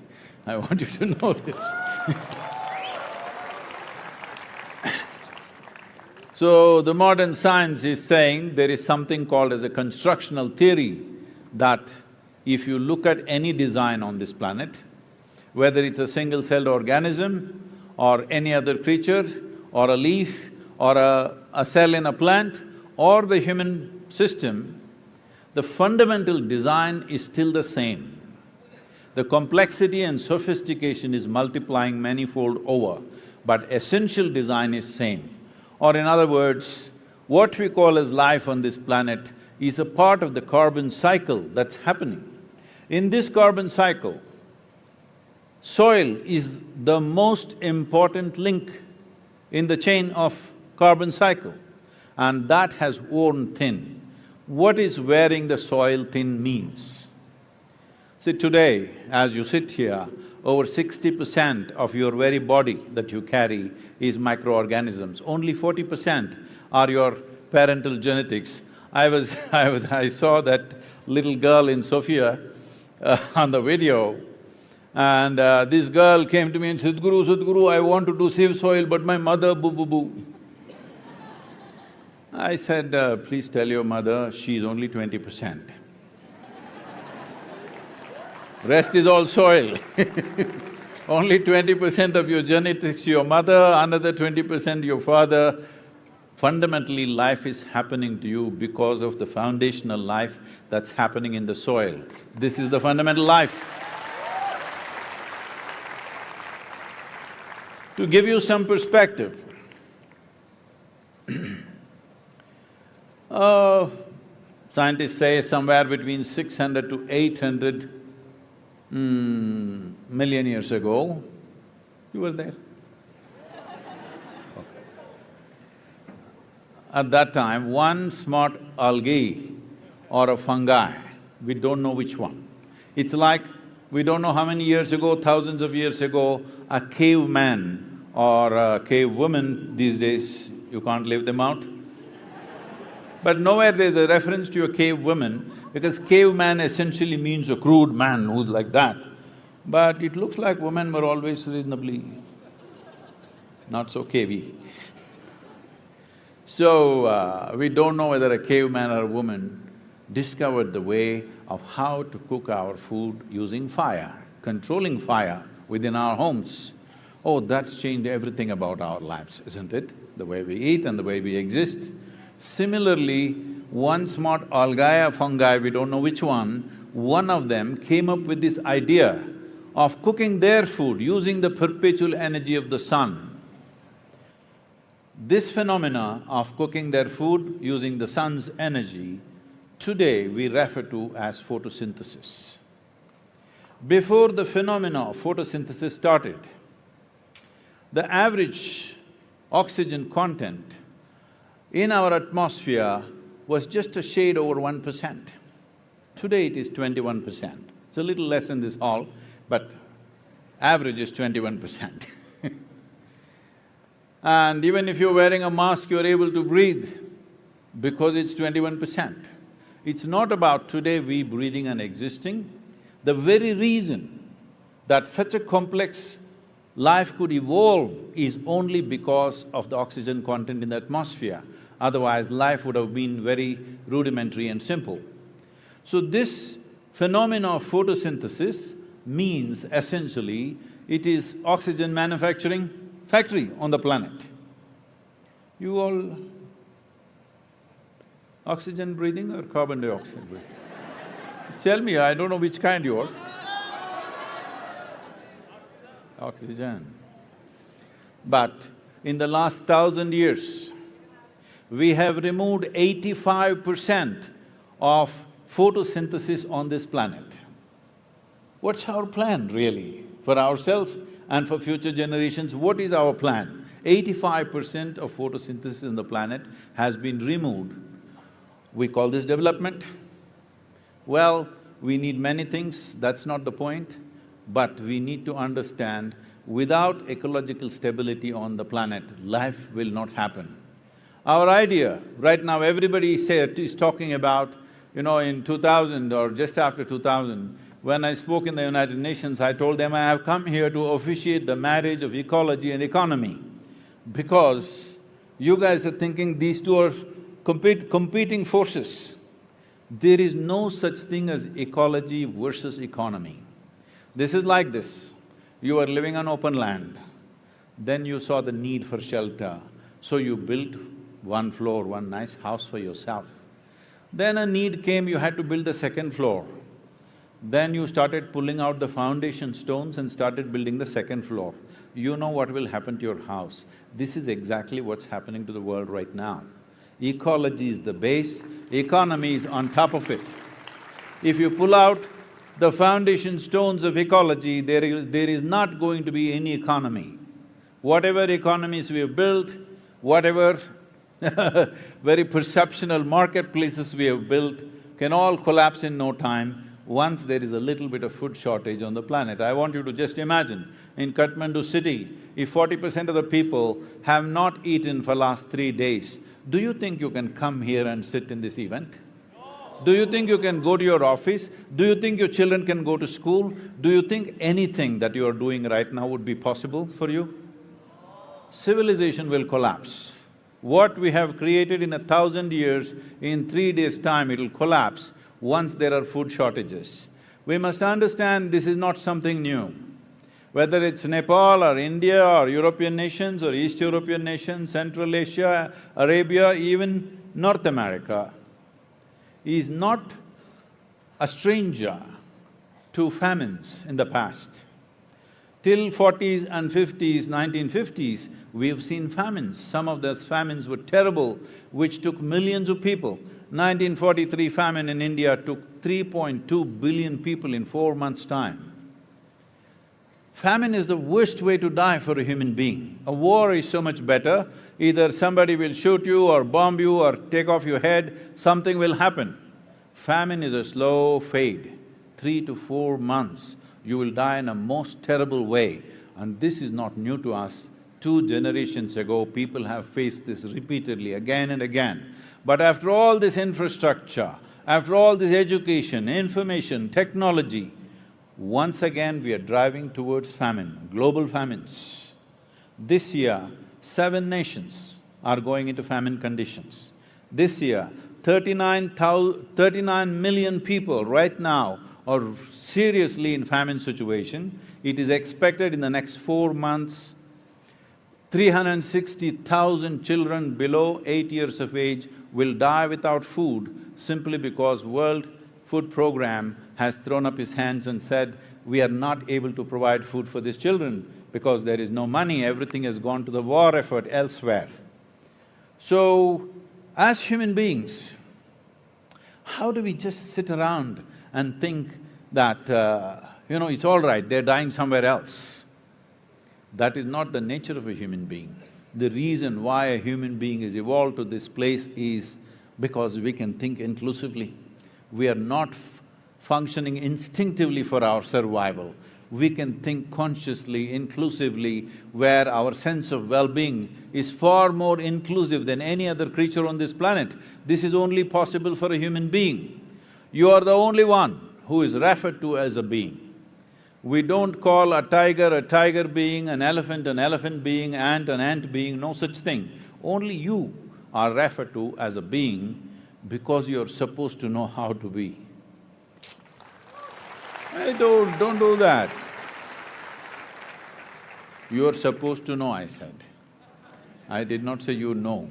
I want you to know this. So, the modern science is saying there is something called as a constructional theory that if you look at any design on this planet, whether it's a single-celled organism or any other creature or a leaf or a cell in a plant or the human system, the fundamental design is still the same. The complexity and sophistication is multiplying manifold over, but essential design is same. Or in other words, what we call as life on this planet is a part of the carbon cycle that's happening. In this carbon cycle, soil is the most important link in the chain of carbon cycle, and that has worn thin. What is wearing the soil thin means? See, today, as you sit here, over 60% of your very body that you carry is microorganisms. Only 40% are your parental genetics. I saw that little girl in Sofia on the video, and this girl came to me and said, Sadhguru, I want to do save soil, but my mother boo. I said, please tell your mother she's only 20%. Rest is all soil. Only 20% of your genetics your mother, another 20% your father. Fundamentally, life is happening to you because of the foundational life that's happening in the soil. This is the fundamental life. To give you some perspective, scientists say somewhere between 600 to 800 million years ago, you were there? Okay. At that time, one smart algae or a fungi, we don't know which one. It's like, we don't know how many years ago, thousands of years ago, a caveman or a cave woman these days, you can't leave them out. But nowhere there's a reference to a cave woman, because caveman essentially means a crude man who's like that. But it looks like women were always reasonably not so cavey. So, we don't know whether a caveman or a woman discovered the way of how to cook our food using fire, controlling fire within our homes. Oh, that's changed everything about our lives, isn't it? The way we eat and the way we exist. Similarly, one smart algae, fungi, we don't know which one of them came up with this idea of cooking their food using the perpetual energy of the sun. This phenomena of cooking their food using the sun's energy, today we refer to as photosynthesis. Before the phenomena of photosynthesis started, the average oxygen content in our atmosphere was just a shade over 1%. Today it is 21%. It's a little less in this hall, but average is 21%. And even if you're wearing a mask, you're able to breathe because it's 21%. It's not about today we breathing and existing. The very reason that such a complex life could evolve is only because of the oxygen content in the atmosphere. Otherwise, life would have been very rudimentary and simple. So this phenomena of photosynthesis means essentially it is oxygen manufacturing factory on the planet. You all oxygen breathing or carbon dioxide breathing? Tell me, I don't know which kind you are. Oxygen. But in the last 1,000 years, we have removed 85% of photosynthesis on this planet. What's our plan really for ourselves and for future generations? What is our plan? 85% of photosynthesis on the planet has been removed. We call this development. Well, we need many things, that's not the point, but we need to understand without ecological stability on the planet, life will not happen. Our idea, right now everybody is talking about, in 2000 or just after 2000, when I spoke in the United Nations, I told them I have come here to officiate the marriage of ecology and economy, because you guys are thinking these two are competing forces. There is no such thing as ecology versus economy. This is like this, you are living on open land, then you saw the need for shelter, so you built one floor, one nice house for yourself. Then a need came, you had to build the second floor. Then you started pulling out the foundation stones and started building the second floor. You know what will happen to your house. This is exactly what's happening to the world right now. Ecology is the base, economy is on top of it. If you pull out the foundation stones of ecology, there is not going to be any economy. Whatever economies we have built, whatever very perceptional marketplaces we have built can all collapse in no time once there is a little bit of food shortage on the planet. I want you to just imagine, in Kathmandu city, if 40% of the people have not eaten for last 3 days, do you think you can come here and sit in this event? Do you think you can go to your office? Do you think your children can go to school? Do you think anything that you are doing right now would be possible for you? Civilization will collapse. What we have created in 1,000 years, in 3 days' time it'll collapse once there are food shortages. We must understand this is not something new. Whether it's Nepal or India or European nations or East European nations, Central Asia, Arabia, even North America, is not a stranger to famines in the past. Till 40s and 50s, 1950s, we have seen famines. Some of those famines were terrible, which took millions of people. 1943 famine in India took 3.2 billion people in 4 months' time. Famine is the worst way to die for a human being. A war is so much better, either somebody will shoot you or bomb you or take off your head, something will happen. Famine is a slow fade, 3 to 4 months, you will die in a most terrible way. And this is not new to us. 2 generations ago, people have faced this repeatedly, again and again. But after all this infrastructure, after all this education, information, technology, once again we are driving towards famine, global famines. This year, 7 nations are going into famine conditions. This year, 39 million people right now are seriously in famine situation. It is expected in the next 4 months, 360,000 children below 8 years of age will die without food simply because World Food Program has thrown up his hands and said, we are not able to provide food for these children because there is no money, everything has gone to the war effort elsewhere. So, as human beings, how do we just sit around and think that, it's all right, they're dying somewhere else? That is not the nature of a human being. The reason why a human being is evolved to this place is because we can think inclusively. We are not functioning instinctively for our survival. We can think consciously, inclusively, where our sense of well-being is far more inclusive than any other creature on this planet. This is only possible for a human being. You are the only one who is referred to as a being. We don't call a tiger being, an elephant being, ant an ant being, no such thing. Only you are referred to as a being because you're supposed to know how to be. Hey, don't do that. You're supposed to know, I said. I did not say you know.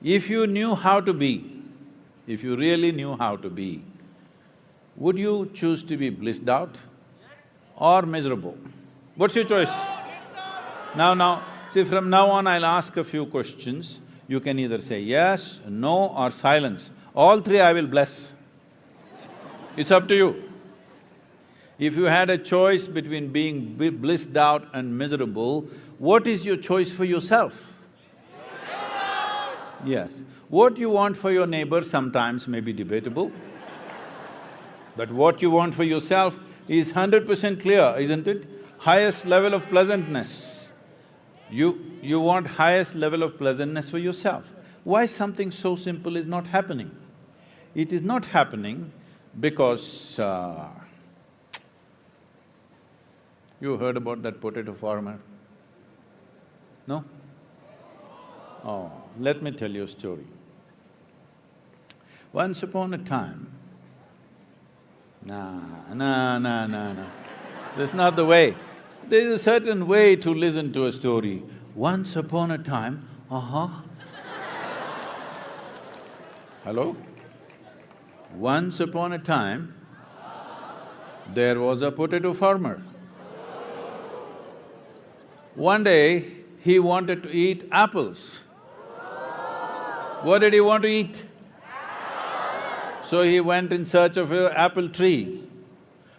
If you knew how to be, if you really knew how to be, would you choose to be blissed out or miserable? What's your choice? Now, see, from now on I'll ask a few questions. You can either say yes, no or silence. All three I will bless. It's up to you. If you had a choice between being blissed out and miserable, what is your choice for yourself? Yes. What you want for your neighbor sometimes may be debatable, but what you want for yourself is 100% clear, isn't it? Highest level of pleasantness. You want highest level of pleasantness for yourself. Why something so simple is not happening? It is not happening because you heard about that potato farmer? No? Oh, let me tell you a story. Once upon a time… Nah. That's not the way. There's a certain way to listen to a story. Once upon a time, Hello? Once upon a time, there was a potato farmer. One day, he wanted to eat apples. What did he want to eat? So he went in search of an apple tree,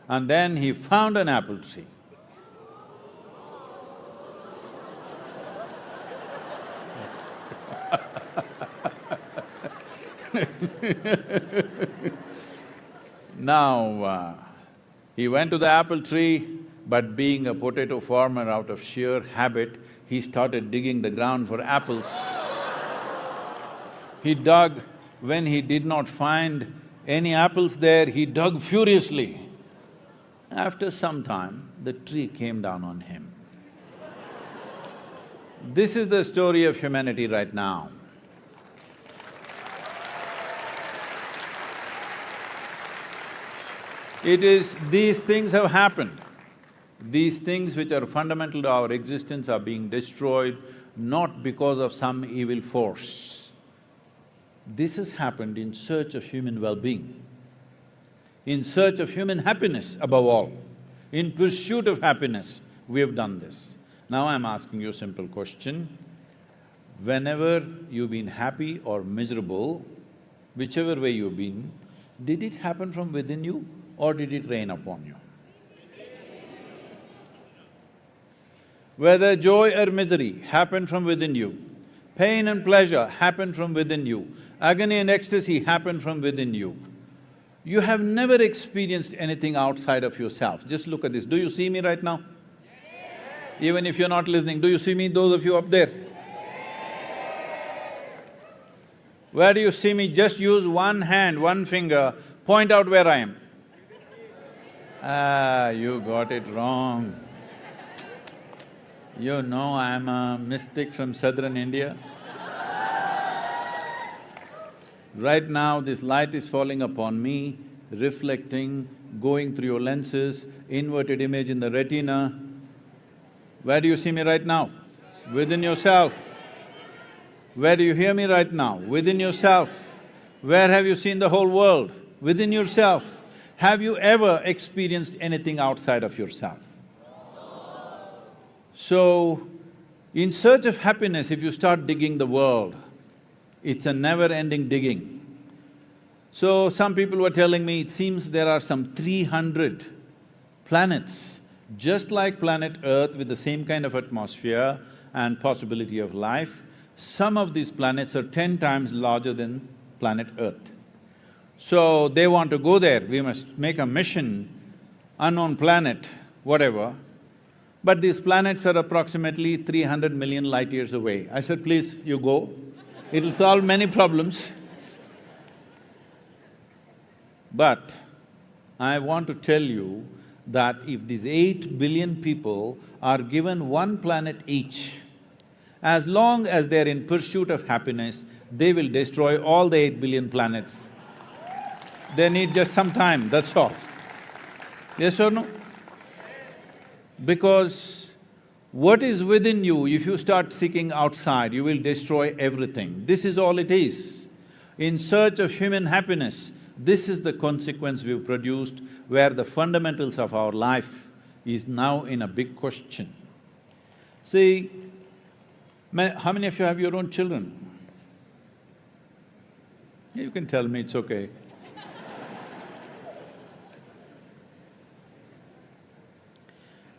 and then he found an apple tree. Now, he went to the apple tree, but being a potato farmer out of sheer habit, he started digging the ground for apples. He dug. When he did not find any apples there, he dug furiously. After some time, the tree came down on him. This is the story of humanity right now. It is… these things have happened. These things which are fundamental to our existence are being destroyed not because of some evil force. This has happened in search of human well-being, in search of human happiness above all. In pursuit of happiness, we have done this. Now I'm asking you a simple question. Whenever you've been happy or miserable, whichever way you've been, did it happen from within you or did it rain upon you? Whether joy or misery happened from within you, pain and pleasure happened from within you, agony and ecstasy happened from within you. You have never experienced anything outside of yourself. Just look at this. Do you see me right now? Even if you're not listening, do you see me, those of you up there? Where do you see me? Just use one hand, one finger, point out where I am. Ah, you got it wrong. You know I'm a mystic from southern India. Right now, this light is falling upon me, reflecting, going through your lenses, inverted image in the retina. Where do you see me right now? Within yourself. Where do you hear me right now? Within yourself. Where have you seen the whole world? Within yourself. Have you ever experienced anything outside of yourself? So, in search of happiness, if you start digging the world, it's a never-ending digging. So, some people were telling me, it seems there are some 300 planets, just like planet Earth with the same kind of atmosphere and possibility of life. Some of these planets are 10 times larger than planet Earth. So, they want to go there, we must make a mission, unknown planet, whatever. But these planets are approximately 300 million light years away. I said, please, you go, it'll solve many problems. But I want to tell you that if these 8 billion people are given one planet each, as long as they're in pursuit of happiness, they will destroy all the 8 billion planets. They need just some time, that's all. Yes or no? Because what is within you, if you start seeking outside, you will destroy everything. This is all it is. In search of human happiness, this is the consequence we've produced, where the fundamentals of our life is now in a big question. See, how many of you have your own children? You can tell me, it's okay.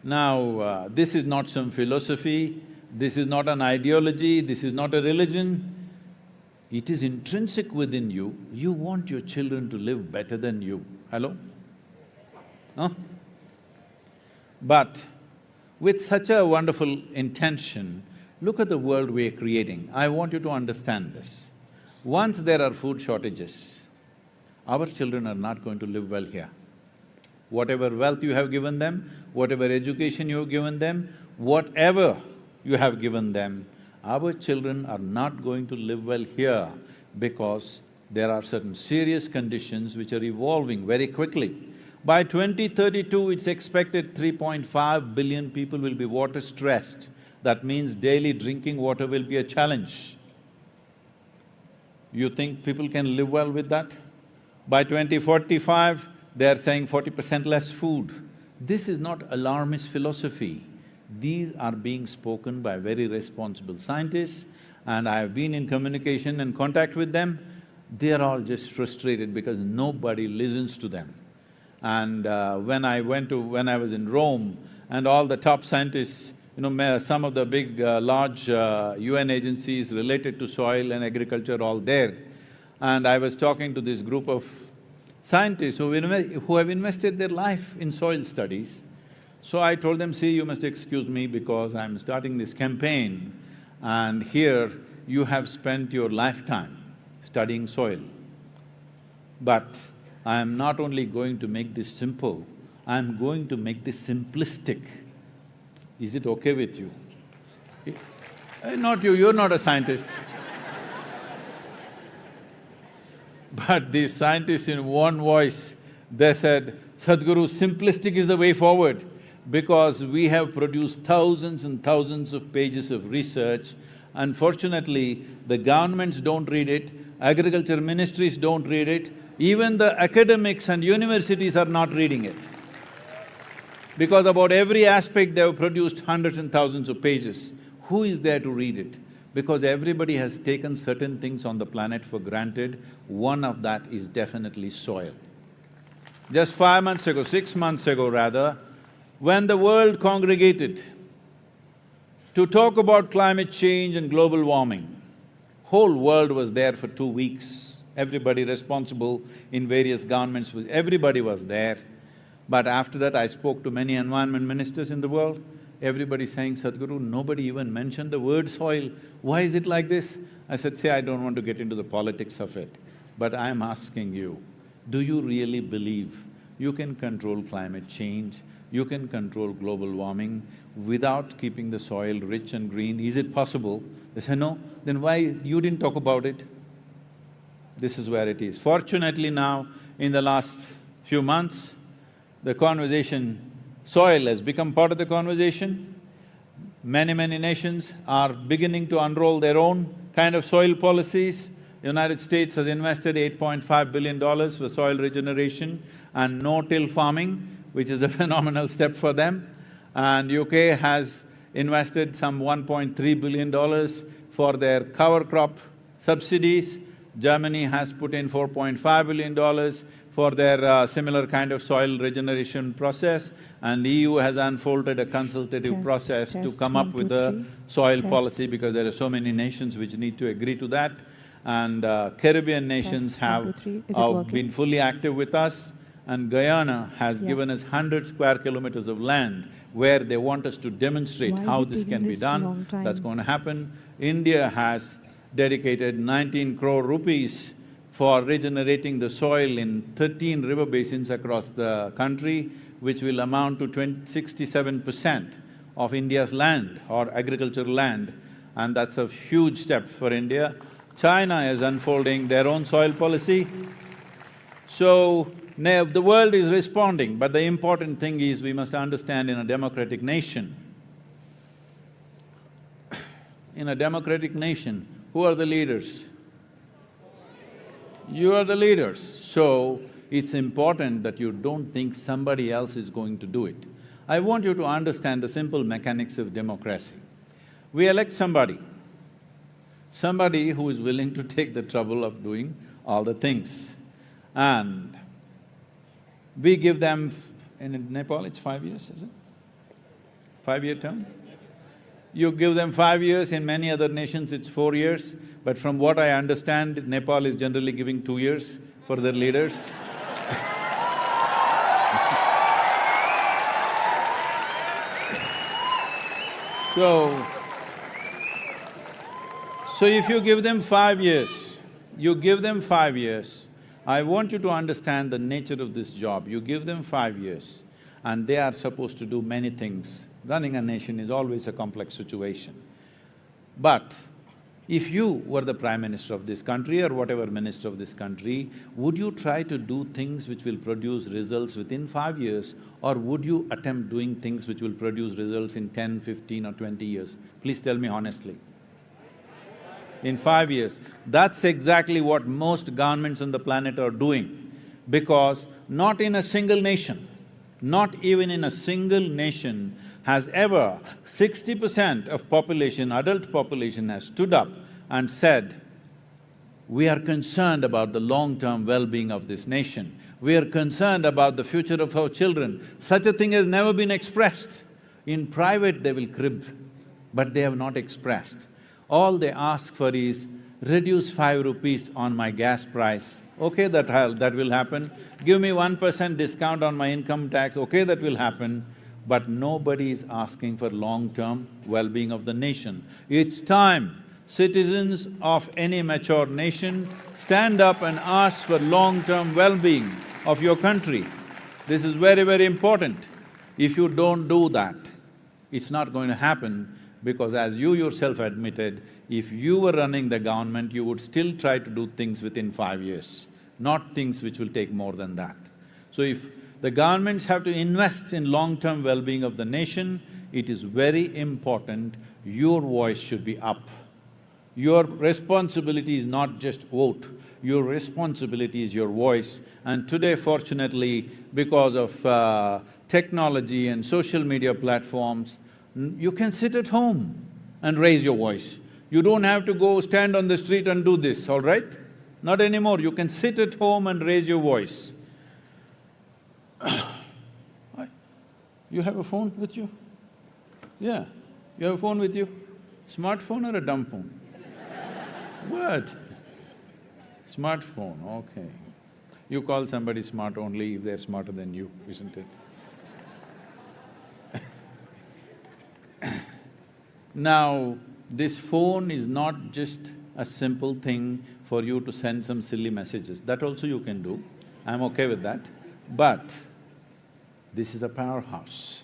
Now, this is not some philosophy, this is not an ideology, this is not a religion. It is intrinsic within you. You want your children to live better than you. Hello? Huh? But with such a wonderful intention, look at the world we are creating. I want you to understand this. Once there are food shortages, our children are not going to live well here. Whatever wealth you have given them, whatever education you have given them, whatever you have given them, our children are not going to live well here because there are certain serious conditions which are evolving very quickly. By 2032, it's expected 3.5 billion people will be water stressed. That means daily drinking water will be a challenge. You think people can live well with that? By 2045, they're saying 40% less food. This is not alarmist philosophy. These are being spoken by very responsible scientists, and I have been in communication and contact with them. They are all just frustrated because nobody listens to them. And when I was in Rome, and all the top scientists, some of the big, large UN agencies related to soil and agriculture all there, and I was talking to this group of scientists who have invested their life in soil studies. So I told them, see, you must excuse me because I'm starting this campaign, and here you have spent your lifetime studying soil. But I am not only going to make this simple, I'm going to make this simplistic. Is it okay with you? Not you, you're not a scientist. But these scientists in one voice, they said, Sadhguru, simplistic is the way forward, because we have produced thousands and thousands of pages of research. Unfortunately, the governments don't read it, agriculture ministries don't read it, even the academics and universities are not reading it. Because about every aspect they have produced hundreds and thousands of pages. Who is there to read it? Because everybody has taken certain things on the planet for granted. One of that is definitely soil. Just 5 months ago, 6 months ago rather, when the world congregated to talk about climate change and global warming, whole world was there for 2 weeks. Everybody responsible in various governments, everybody was there. But after that, I spoke to many environment ministers in the world. Everybody saying, Sadhguru, nobody even mentioned the word soil. Why is it like this? I said, see, I don't want to get into the politics of it, but I'm asking you, do you really believe you can control climate change, you can control global warming without keeping the soil rich and green? Is it possible? They said, no. Then why you didn't talk about it? This is where it is. Fortunately now, in the last few months, the conversation, soil has become part of the conversation. Many nations are beginning to unroll their own kind of soil policies. The United States has invested $8.5 billion for soil regeneration and no-till farming, which is a phenomenal step for them. And UK has invested some $1.3 billion for their cover crop subsidies. Germany has put in $4.5 billion for their similar kind of soil regeneration process, and EU has unfolded a consultative process to come up with a soil policy, because there are so many nations which need to agree to that. And Caribbean nations have been fully active with us, and Guyana has given us 100 square kilometers of land where they want us to demonstrate how this can be done. That's going to happen. India has dedicated 19 crore rupees for regenerating the soil in 13 river basins across the country, which will amount to 67% of India's land or agricultural land, and that's a huge step for India. China is unfolding their own soil policy. So, the world is responding, but the important thing is we must understand in a democratic nation, who are the leaders? You are the leaders. So, it's important that you don't think somebody else is going to do it. I want you to understand the simple mechanics of democracy. We elect somebody who is willing to take the trouble of doing all the things. And we give them… in Nepal it's 5 years, is it? 5-year term? You give them 5 years, in many other nations it's 4 years, but from what I understand, Nepal is generally giving 2 years for their leaders. So if you give them 5 years, I want you to understand the nature of this job. You give them 5 years and they are supposed to do many things. Running a nation is always a complex situation. But if you were the Prime Minister of this country or whatever Minister of this country, would you try to do things which will produce results within 5 years, or would you attempt doing things which will produce results in 10, 15 or 20 years? Please tell me honestly. In 5 years. That's exactly what most governments on the planet are doing, because not in a single nation, not even in a single nation has ever 60% of population, adult population has stood up and said, we are concerned about the long-term well-being of this nation. We are concerned about the future of our children. Such a thing has never been expressed. In private they will crib, but they have not expressed. All they ask for is, reduce 5 rupees on my gas price. Okay, that will happen. Give me 1% discount on my income tax, okay, that will happen. But nobody is asking for long-term well-being of the nation. It's time, citizens of any mature nation, stand up and ask for long-term well-being of your country. This is very, very important. If you don't do that, it's not going to happen, because as you yourself admitted, if you were running the government, you would still try to do things within 5 years, not things which will take more than that. So if the governments have to invest in long-term well-being of the nation, it is very important your voice should be up. Your responsibility is not just vote, your responsibility is your voice. And today, fortunately, because of technology and social media platforms, you can sit at home and raise your voice. You don't have to go stand on the street and do this, all right? Not anymore, you can sit at home and raise your voice. You have a phone with you? Yeah, you have a phone with you? Smartphone or a dumb phone? What? Smartphone, okay. You call somebody smart only if they're smarter than you, isn't it? Now, this phone is not just a simple thing for you to send some silly messages. That also you can do, I'm okay with that. But this is a powerhouse.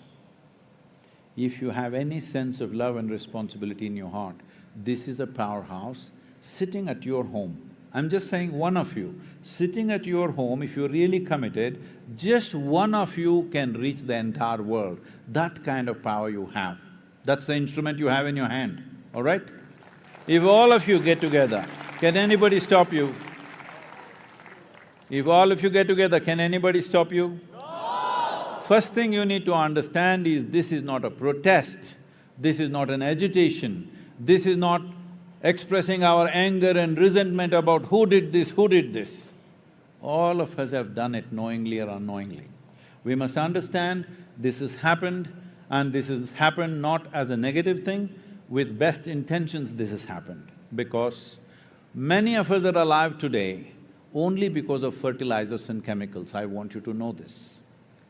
If you have any sense of love and responsibility in your heart, this is a powerhouse sitting at your home. I'm just saying one of you, sitting at your home, if you're really committed, just one of you can reach the entire world. That kind of power you have. That's the instrument you have in your hand, all right? If all of you get together, can anybody stop you? If all of you get together, can anybody stop you? No! First thing you need to understand is this is not a protest, this is not an agitation, this is not expressing our anger and resentment about who did this, who did this. All of us have done it knowingly or unknowingly. We must understand this has happened, and this has happened not as a negative thing, with best intentions this has happened. Because many of us are alive today only because of fertilizers and chemicals. I want you to know this.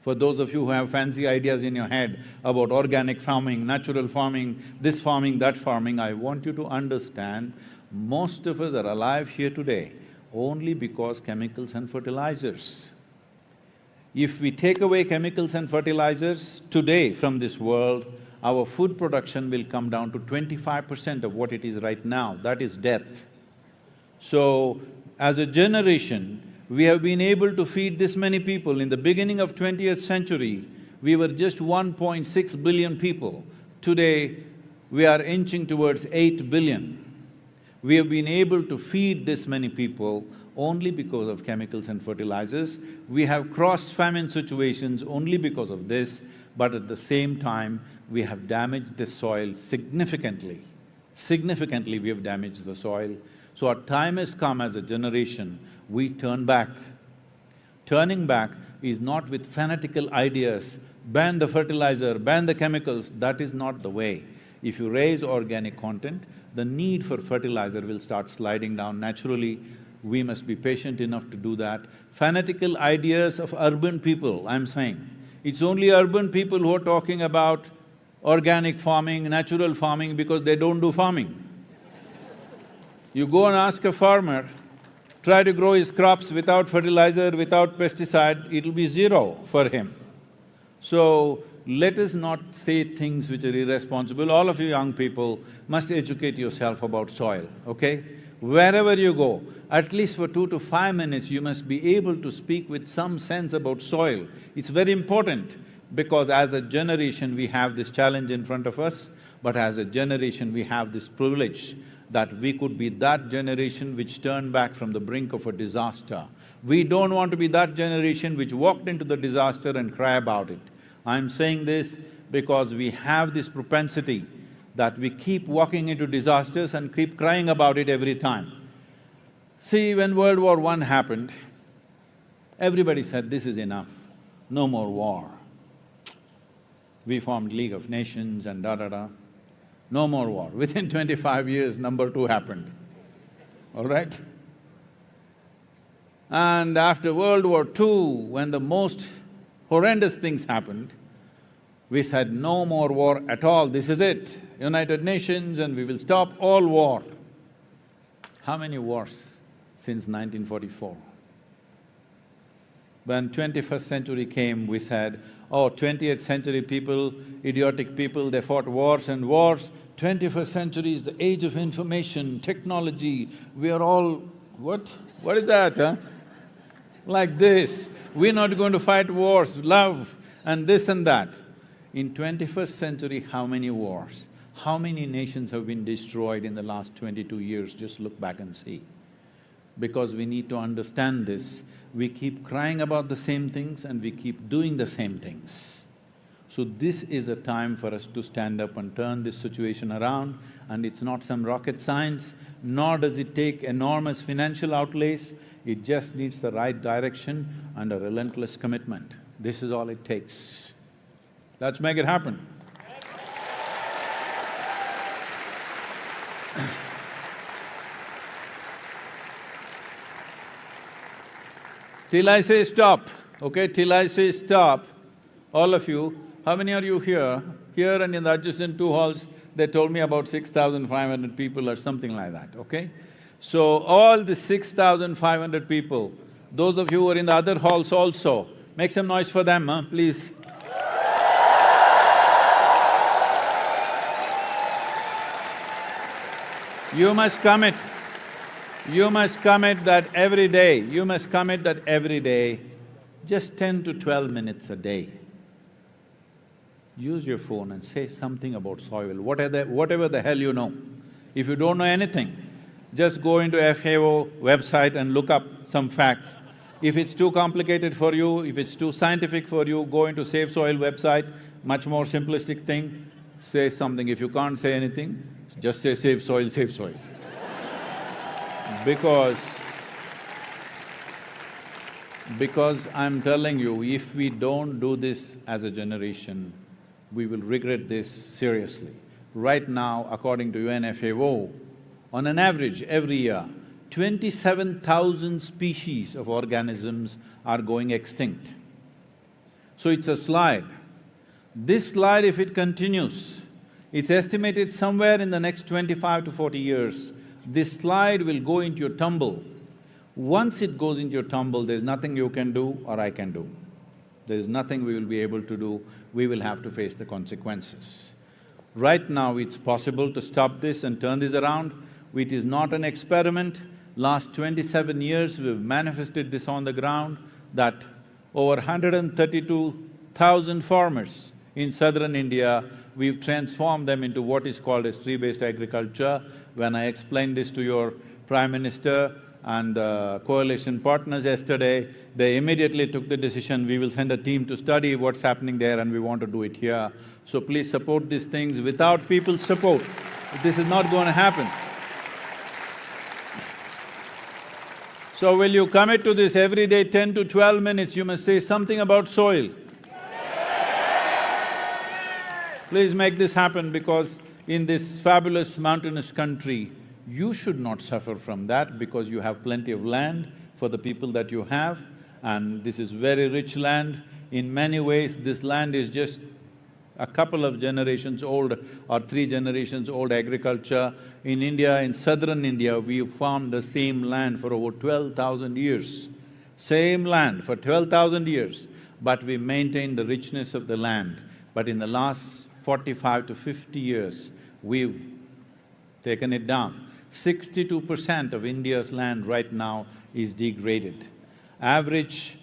For those of you who have fancy ideas in your head about organic farming, natural farming, this farming, that farming, I want you to understand, most of us are alive here today only because chemicals and fertilizers. If we take away chemicals and fertilizers today from this world, our food production will come down to 25% of what it is right now, that is death. So, as a generation, We have been able to feed this many people. In the beginning of 20th century, we were just 1.6 billion people. Today, we are inching towards 8 billion. We have been able to feed this many people only because of chemicals and fertilizers. We have crossed famine situations only because of this, but at the same time, we have damaged the soil significantly. Significantly, we have damaged the soil. So our time has come as a generation, we turn back. Turning back is not with fanatical ideas, ban the fertilizer, ban the chemicals, that is not the way. If you raise organic content, the need for fertilizer will start sliding down naturally. We must be patient enough to do that. Fanatical ideas of urban people, I'm saying, it's only urban people who are talking about organic farming, natural farming, because they don't do farming. You go and ask a farmer, try to grow his crops without fertilizer, without pesticide, it'll be zero for him. So, let us not say things which are irresponsible. All of you young people must educate yourself about soil, okay? Wherever you go, at least for 2 to 5 minutes, you must be able to speak with some sense about soil. It's very important because as a generation, we have this challenge in front of us, but as a generation, we have this privilege that we could be that generation which turned back from the brink of a disaster. We don't want to be that generation which walked into the disaster and cry about it. I'm saying this because we have this propensity that we keep walking into disasters and keep crying about it every time. See, when World War I happened, everybody said, this is enough, no more war. We formed League of Nations and da-da-da, no more war. Within 25 years, number 2 happened, all right? And after World War II, when the most horrendous things happened, we said, no more war at all, this is it, United Nations, and we will stop all war. How many wars since 1944? When 21st century came, we said, oh, 20th century people, idiotic people, they fought wars and wars. 21st century is the age of information, technology, we are all… What? What is that, huh? Like this, we're not going to fight wars, love and this and that. In 21st century, how many wars? How many nations have been destroyed in the last 22 years? Just look back and see. Because we need to understand this, we keep crying about the same things and we keep doing the same things. So this is a time for us to stand up and turn this situation around, and it's not some rocket science, nor does it take enormous financial outlays, it just needs the right direction and a relentless commitment. This is all it takes. Let's make it happen. Till I say stop, okay? Till I say stop, all of you, how many are you here? Here and in the adjacent 2 halls, they told me about 6,500 people or something like that, okay? So, all the 6,500 people, those of you who are in the other halls also, make some noise for them, huh, please. You must commit. You must commit that every day, you must commit that every day, just 10 to 12 minutes a day. Use your phone and say something about soil, whatever the hell you know. If you don't know anything, just go into FAO website and look up some facts. If it's too complicated for you, if it's too scientific for you, go into Save Soil website, much more simplistic thing, say something. If you can't say anything, just say save soil, save soil. Because I'm telling you, if we don't do this as a generation, we will regret this seriously. Right now, according to UNFAO, on an average every year, 27,000 species of organisms are going extinct. So it's a slide. This slide, if it continues, it's estimated somewhere in the next 25 to 40 years, this slide will go into your tumble. Once it goes into your tumble, there's nothing you can do or I can do. There's nothing we will be able to do, we will have to face the consequences. Right now, it's possible to stop this and turn this around. It is not an experiment, Last 27 years, we've manifested this on the ground that over 132,000 farmers in southern India, we've transformed them into what is called as tree-based agriculture. When I explained this to your Prime Minister and coalition partners yesterday, they immediately took the decision, we will send a team to study what's happening there and we want to do it here. So please support these things. Without people's support, this is not going to happen. So will you commit to this every day, 10 to 12 minutes, you must say something about soil. Please make this happen, because in this fabulous mountainous country, you should not suffer from that because you have plenty of land for the people that you have, and this is very rich land. In many ways, this land is just a couple of generations old or 3 generations old agriculture. In India, in southern India, we farmed the same land for over 12,000 years. Same land for 12,000 years, but we maintained the richness of the land. But in the last 45 to 50 years, we've taken it down. 62% of India's land right now is degraded. Average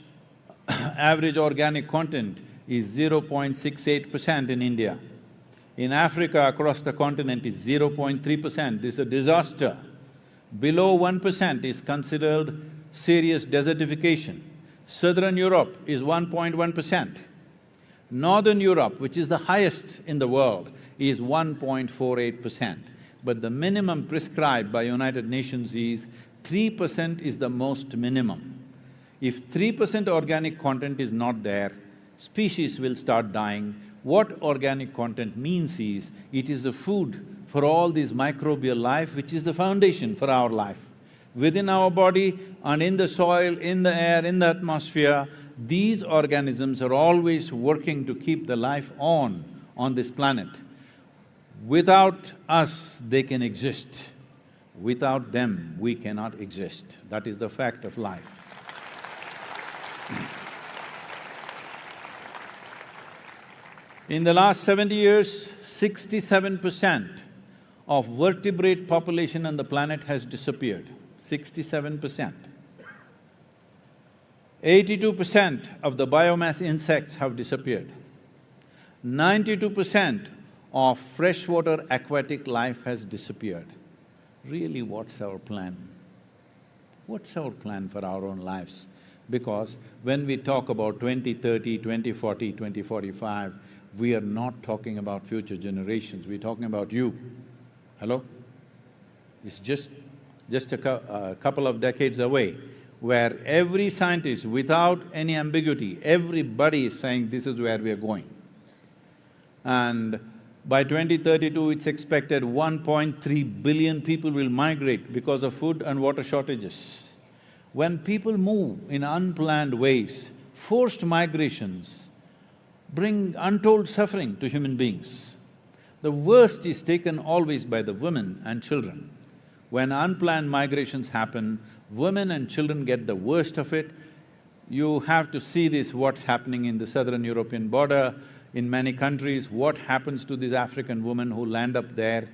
organic content is 0.68% in India. In Africa, across the continent, is 0.3%. This is a disaster. Below 1% is considered serious desertification. Southern Europe is 1.1%. Northern Europe, which is the highest in the world, is 1.48%. But the minimum prescribed by United Nations is 3% is the most minimum. If 3% organic content is not there, species will start dying. What organic content means is, it is a food for all this microbial life, which is the foundation for our life. Within our body and in the soil, in the air, in the atmosphere, these organisms are always working to keep the life on this planet. Without us, they can exist. Without them, we cannot exist. That is the fact of life. In the last 70 years, 67% of vertebrate population on the planet has disappeared. 67%. 82% of the biomass insects have disappeared. 92% of freshwater aquatic life has disappeared. Really, what's our plan? What's our plan for our own lives? Because when we talk about 2030, 2040, 2045, we are not talking about future generations, we're talking about you. Hello? It's just a couple of decades away, where every scientist, without any ambiguity, everybody is saying this is where we are going. And by 2032, it's expected 1.3 billion people will migrate because of food and water shortages. When people move in unplanned ways, forced migrations bring untold suffering to human beings. The worst is taken always by the women and children. When unplanned migrations happen, women and children get the worst of it. You have to see this, what's happening in the southern European border, in many countries, what happens to these African women who land up there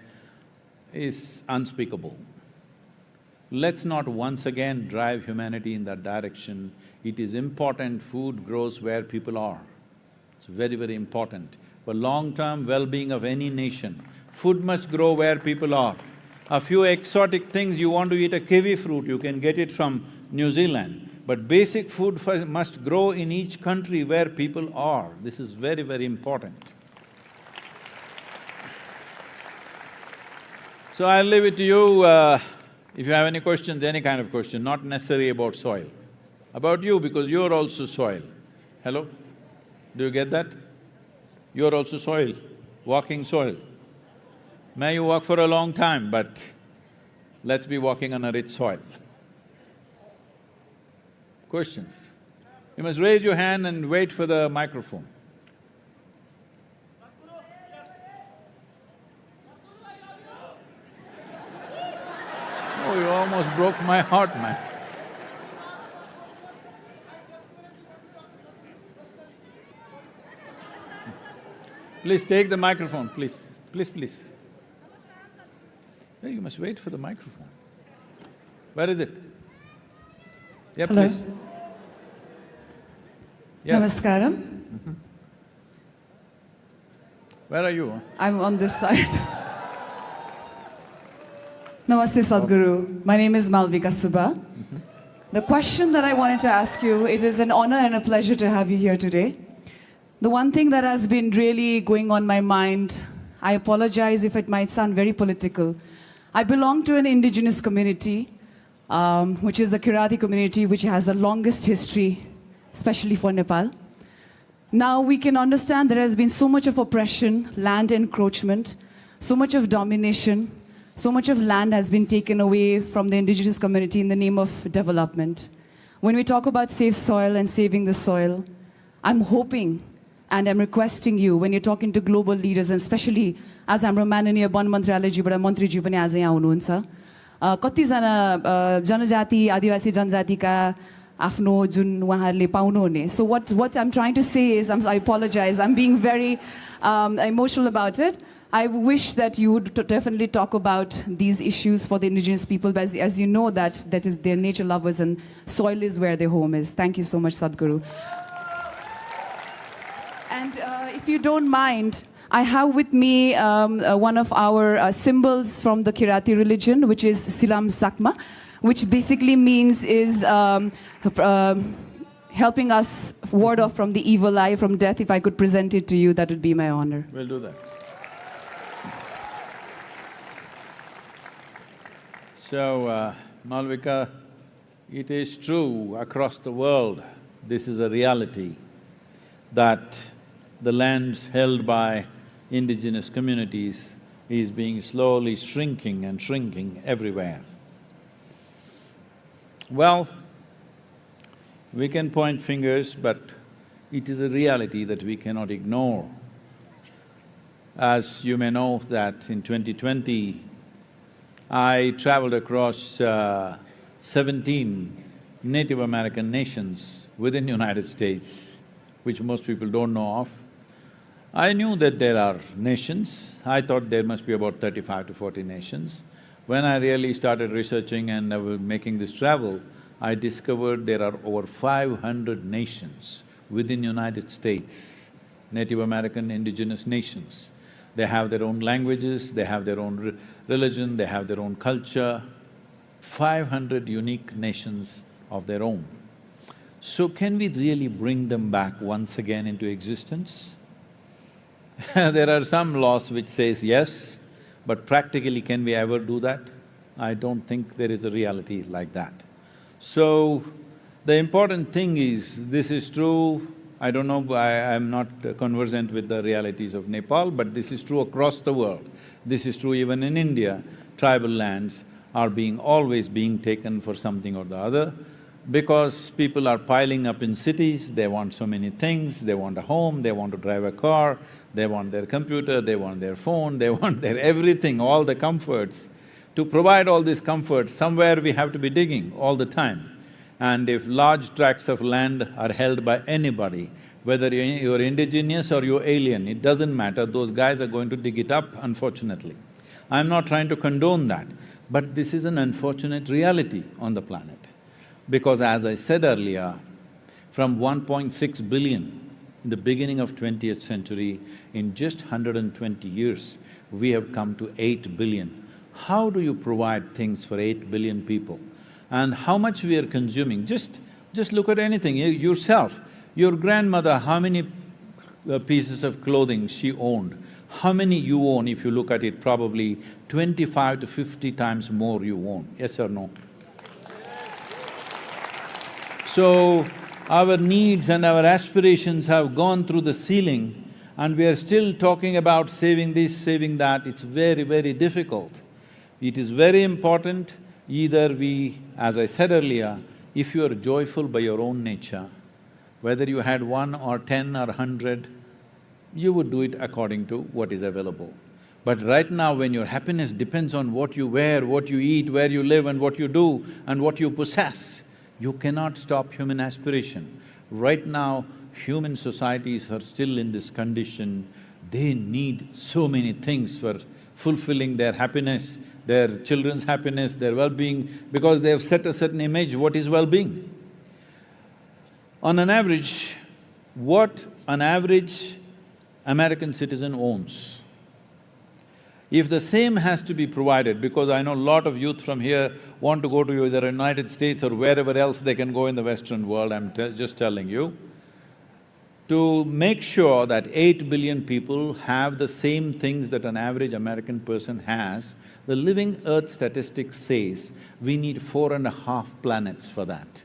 is unspeakable. Let's not once again drive humanity in that direction. It is important food grows where people are. It's very, very important. For long-term well-being of any nation, food must grow where people are. A few exotic things, you want to eat a kiwi fruit, you can get it from New Zealand. But basic food must grow in each country where people are. This is very, very important. So I'll leave it to you, if you have any questions, any kind of question, not necessarily about soil. About you, because you're also soil. Hello? Do you get that? You're also soil, walking soil. May you walk for a long time, but let's be walking on a rich soil. Questions? You must raise your hand and wait for the microphone. Oh, you almost broke my heart, man. Please take the microphone, please. Please, please. Hey, you must wait for the microphone. Where is it? Yeah, Hello. please. Yes. Namaskaram. Where are you? I'm on this side. Namaste Sadhguru. My name is Malvika Subha. The question that I wanted to ask you, it is an honor and a pleasure to have you here today. The one thing that has been really going on my mind, I apologize if it might sound very political. I belong to an indigenous community, which is the Kirati community, which has the longest history, especially for Nepal. Now we can understand there has been so much of oppression, land encroachment, so much of domination, so much of land has been taken away from the indigenous community in the name of development. When we talk about safe soil and saving the soil, I'm hoping and I'm requesting you, when you're talking to global leaders, and especially as हाम्रो माननीय one मन्त्रालयज्यूबाट मन्त्रीज्यू पनि आज यहाँ हुनुहुन्छ, कतिजना जनजाति आदिवासी जनजातिका आफ्नो जुन उहाँहरूले पाउनुहुने. So what I'm trying to say is, I apologize, I'm being very emotional about it. I wish that you would definitely talk about these issues for the indigenous people, but as you know that is their nature lovers and soil is where their home is. Thank you so much, Sadhguru. And if you don't mind, I have with me one of our symbols from the Kirati religion, which is Silam Sakma, which basically means is helping us ward off from the evil eye, from death. If I could present it to you, that would be my honor. We'll do that. So, Malvika, it is true across the world, this is a reality, that the lands held by indigenous communities is being slowly shrinking and shrinking everywhere. Well, we can point fingers, but it is a reality that we cannot ignore. As you may know that in 2020, I traveled across 17 Native American nations within United States, which most people don't know of. I knew that there are nations. I thought there must be about 35 to 40 nations. When I really started researching and I was making this travel, I discovered there are over 500 nations within United States, Native American indigenous nations. They have their own languages, they have their own religion, they have their own culture, 500 unique nations of their own. So can we really bring them back once again into existence? There are some laws which says yes, but practically can we ever do that? I don't think there is a reality like that. So, the important thing is, this is true, I don't know, I'm not conversant with the realities of Nepal, but this is true across the world. This is true even in India. Tribal lands are always being taken for something or the other, because people are piling up in cities, they want so many things, they want a home, they want to drive a car, they want their computer, they want their phone, they want their everything, all the comforts. To provide all these comforts, somewhere we have to be digging all the time. And if large tracts of land are held by anybody, whether you're indigenous or you're alien, it doesn't matter, those guys are going to dig it up, unfortunately. I'm not trying to condone that, but this is an unfortunate reality on the planet. Because as I said earlier, from 1.6 billion in the beginning of 20th century, in just 120 years, we have come to 8 billion. How do you provide things for 8 billion people? And how much we are consuming? Just look at anything, yourself. Your grandmother, how many pieces of clothing she owned? How many you own? If you look at it, probably 25 to 50 times more you own, yes or no? So, our needs and our aspirations have gone through the ceiling and we are still talking about saving this, saving that. It's very, very difficult. It is very important, either we… as I said earlier, if you are joyful by your own nature, whether you had 1 or 10 or 100, you would do it according to what is available. But right now, when your happiness depends on what you wear, what you eat, where you live and what you do and what you possess, you cannot stop human aspiration. Right now, human societies are still in this condition. They need so many things for fulfilling their happiness, their children's happiness, their well-being, because they have set a certain image what is well-being. On an average, what an average American citizen owns, if the same has to be provided, because I know a lot of youth from here want to go to either United States or wherever else they can go in the Western world, I'm just telling you, to make sure that 8 billion people have the same things that an average American person has, the Living Earth statistics says we need 4.5 planets for that.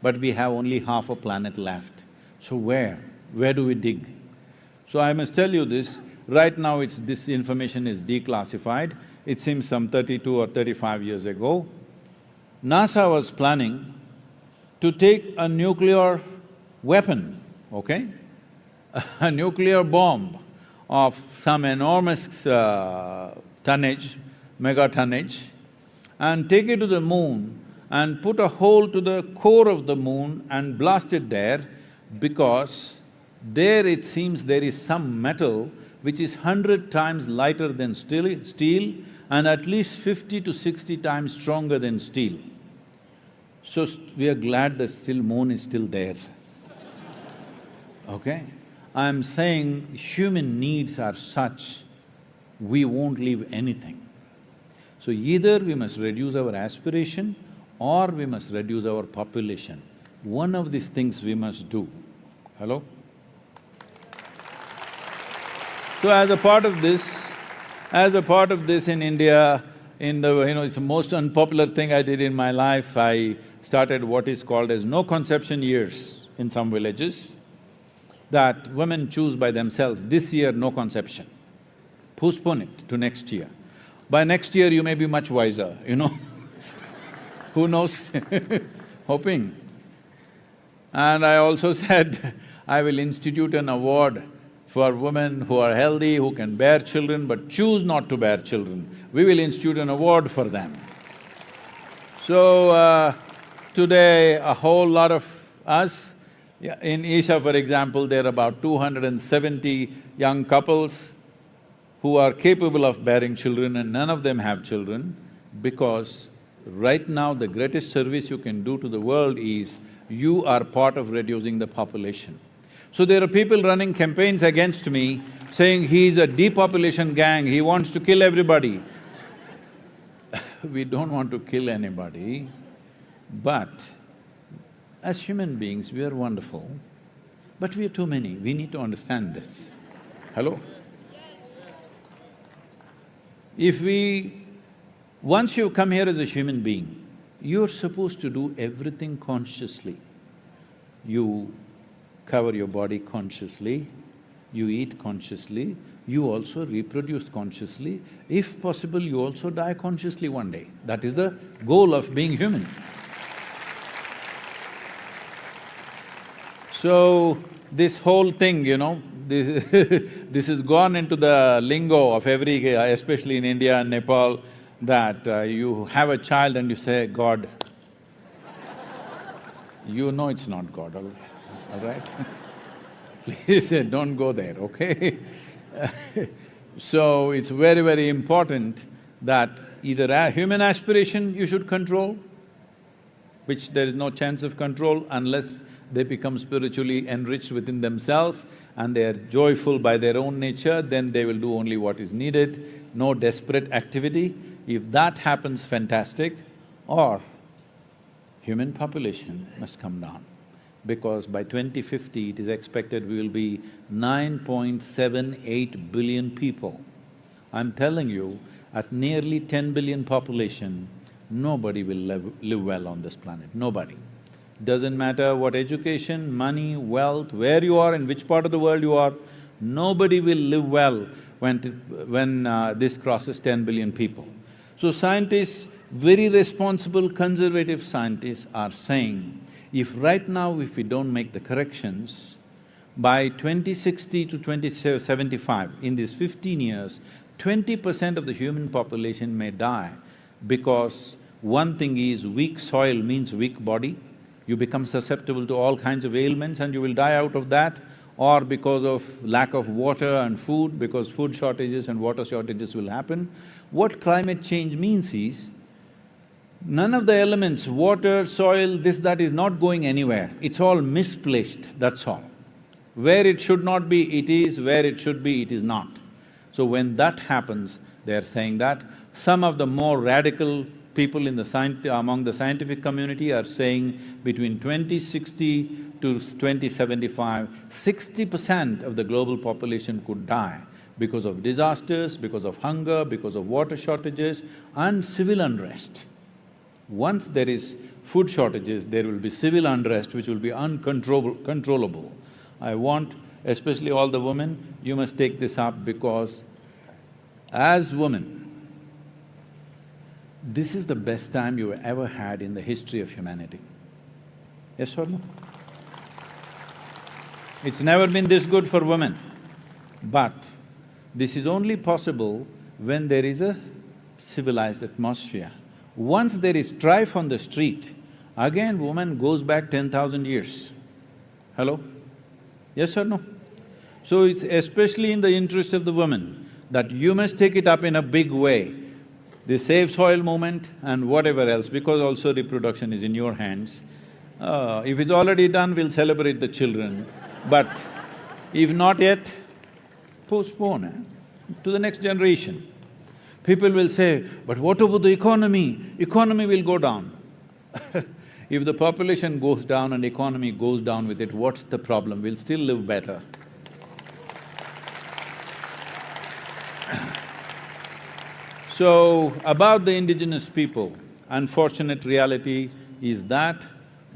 But we have only half a planet left. So where? Where do we dig? So I must tell you this, right now this information is declassified. It seems some 32 or 35 years ago, NASA was planning to take a nuclear weapon, okay? A nuclear bomb of some enormous tonnage, megatonnage, and take it to the moon and put a hole to the core of the moon and blast it there, because there it seems there is some metal which is 100 times lighter than steel and at least 50 to 60 times stronger than steel. So we are glad that still moon is still there. Okay? I'm saying human needs are such, we won't leave anything. So either we must reduce our aspiration or we must reduce our population. One of these things we must do. Hello? So as a part of this in India, it's the most unpopular thing I did in my life, I started what is called as no conception years in some villages, that women choose by themselves, this year no conception, postpone it to next year. By next year you may be much wiser, who knows, hoping. And I also said, I will institute an award for women who are healthy, who can bear children but choose not to bear children. We will institute an award for them. So, today a whole lot of us, in Isha for example, there are about 270 young couples who are capable of bearing children and none of them have children, because right now the greatest service you can do to the world is you are part of reducing the population. So there are people running campaigns against me saying he's a depopulation gang, he wants to kill everybody. We don't want to kill anybody, but as human beings we are wonderful, but we are too many, we need to understand this. Hello? Once you come here as a human being, you're supposed to do everything consciously. You cover your body consciously, you eat consciously, you also reproduce consciously. If possible, you also die consciously one day. That is the goal of being human. So, this whole thing, this has gone into the lingo of every… especially in India and Nepal, that you have a child and you say, God. You know it's not God, all right? Please don't go there, okay? So it's very, very important that either a human aspiration you should control, which there is no chance of control unless they become spiritually enriched within themselves and they are joyful by their own nature, then they will do only what is needed, no desperate activity. If that happens, fantastic. Or human population must come down, because by 2050 it is expected we will be 9.78 billion people. I'm telling you, at nearly 10 billion population, nobody will live well on this planet, nobody. Doesn't matter what education, money, wealth, where you are, in which part of the world you are, nobody will live well when this crosses 10 billion people. So scientists, very responsible conservative scientists are saying, if right now if we don't make the corrections, by 2060 to 2075, in these 15 years, 20% of the human population may die, because one thing is weak soil means weak body, you become susceptible to all kinds of ailments and you will die out of that, or because of lack of water and food, because food shortages and water shortages will happen. What climate change means is, none of the elements, water, soil, this, that is not going anywhere. It's all misplaced, that's all. Where it should not be, it is, where it should be, it is not. So when that happens, they're saying that. Some of the more radical people in the among the scientific community are saying between 2060 to 2075, 60% of the global population could die because of disasters, because of hunger, because of water shortages and civil unrest. Once there is food shortages, there will be civil unrest which will be uncontrollable. I want, especially all the women, you must take this up because as women, this is the best time you ever had in the history of humanity. Yes or no? It's never been this good for women. But this is only possible when there is a civilized atmosphere. Once there is strife on the street, again woman goes back 10,000 years. Hello? Yes or no? So it's especially in the interest of the woman that you must take it up in a big way. The Save Soil movement and whatever else, because also reproduction is in your hands. If it's already done, we'll celebrate the children. But if not yet, postpone to the next generation. People will say, but what about the economy? Economy will go down. If the population goes down and economy goes down with it, what's the problem? We'll still live better. So, about the indigenous people, unfortunate reality is that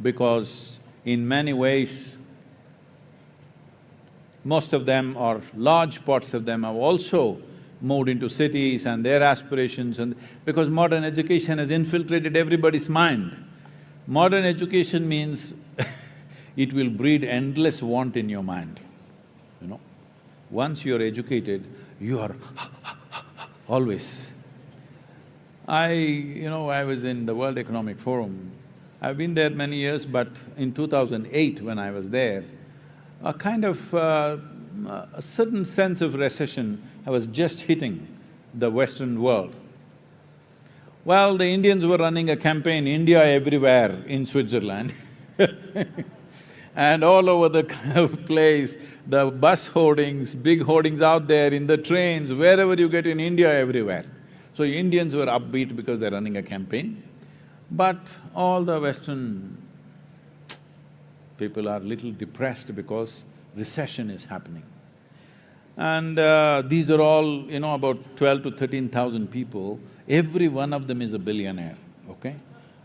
because in many ways, most of them or large parts of them have also moved into cities and their aspirations and… because modern education has infiltrated everybody's mind. Modern education means it will breed endless want in your mind, you know. Once you're educated, you are always… I was in the World Economic Forum. I've been there many years, but in 2008 when I was there, a kind of a certain sense of recession was just hitting the Western world. Well, the Indians were running a campaign, India everywhere in Switzerland and all over the place, the bus hoardings, big hoardings out there in the trains, wherever you get in India, everywhere. So Indians were upbeat because they're running a campaign, but all the Western people are little depressed because recession is happening. And these are all, about 12 to 13,000 people, every one of them is a billionaire, okay?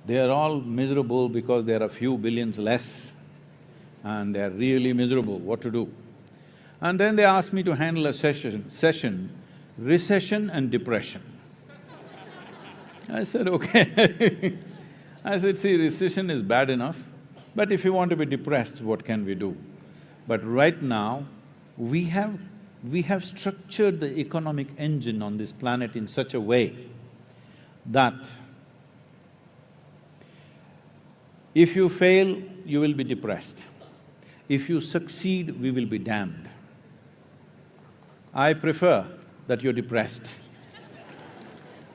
They are all miserable because there are a few billions less and they're really miserable, what to do? And then they asked me to handle a session, recession and depression. I said, okay. I said, see, recession is bad enough, but if you want to be depressed, what can we do? But right now, we have structured the economic engine on this planet in such a way that if you fail, you will be depressed. If you succeed, we will be damned. I prefer that you're depressed.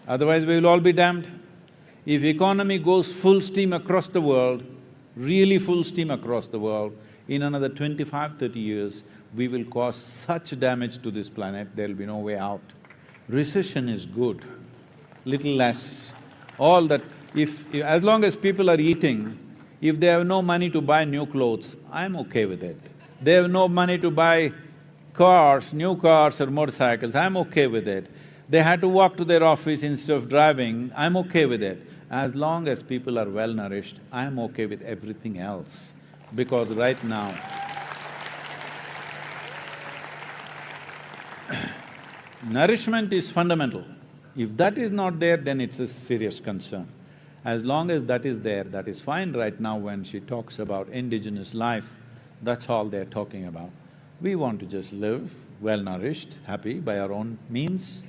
Otherwise, we will all be damned. If economy goes full steam across the world, really full steam across the world, in another 25, 30 years, we will cause such damage to this planet, there'll be no way out. Recession is good, little less. All that… as long as people are eating, if they have no money to buy new clothes, I'm okay with it. They have no money to buy cars, new cars or motorcycles, I'm okay with it. They had to walk to their office instead of driving, I'm okay with it. As long as people are well-nourished, I'm okay with everything else. Because right now, nourishment is fundamental. If that is not there, then it's a serious concern. As long as that is there, that is fine. Right now when she talks about indigenous life, that's all they're talking about. We want to just live well-nourished, happy by our own means.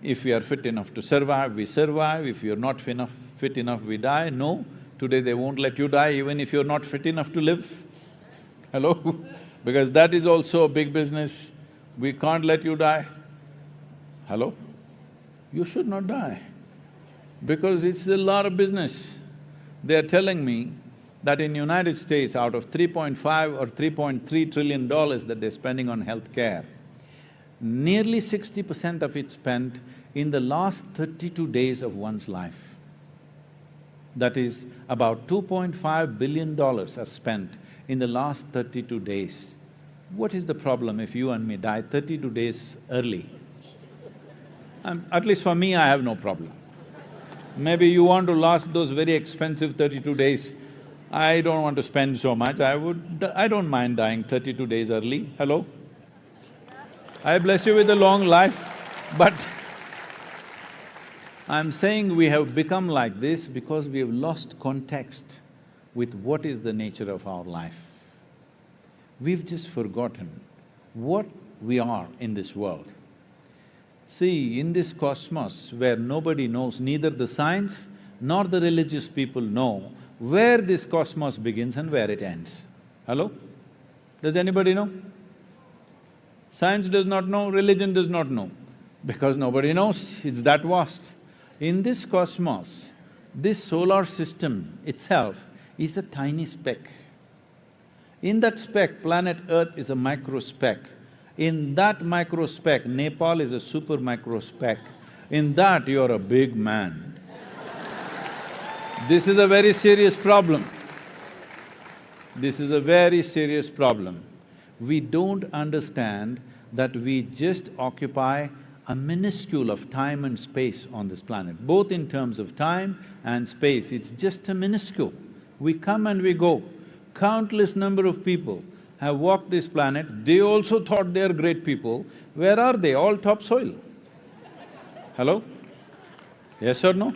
If we are fit enough to survive, we survive. If you're not fit enough, we die. No, today they won't let you die even if you're not fit enough to live. Hello? because that is also a big business. We can't let you die. Hello? You should not die, because it's a lot of business. They're telling me that in United States, out of 3.5 or 3.3 trillion dollars that they're spending on healthcare, nearly 60% of it spent in the last 32 days of one's life. That is, about $2.5 billion are spent in the last 32 days. What is the problem if you and me die 32 days early? At least for me, I have no problem. Maybe you want to last those very expensive 32 days. I don't want to spend so much, I don't mind dying 32 days early. Hello? I bless you with a long life, but I'm saying we have become like this because we have lost context with what is the nature of our life. We've just forgotten what we are in this world. See, in this cosmos where nobody knows, neither the science nor the religious people know where this cosmos begins and where it ends. Hello? Does anybody know? Science does not know, religion does not know, because nobody knows, it's that vast. In this cosmos, this solar system itself is a tiny speck. In that speck, planet Earth is a micro speck. In that micro speck, Nepal is a super micro speck. In that, you're a big man. This is a very serious problem. This is a very serious problem. We don't understand that we just occupy a minuscule of time and space on this planet, both in terms of time and space, it's just a minuscule. We come and we go. Countless number of people have walked this planet, they also thought they are great people. Where are they? All topsoil. Hello? Yes or no?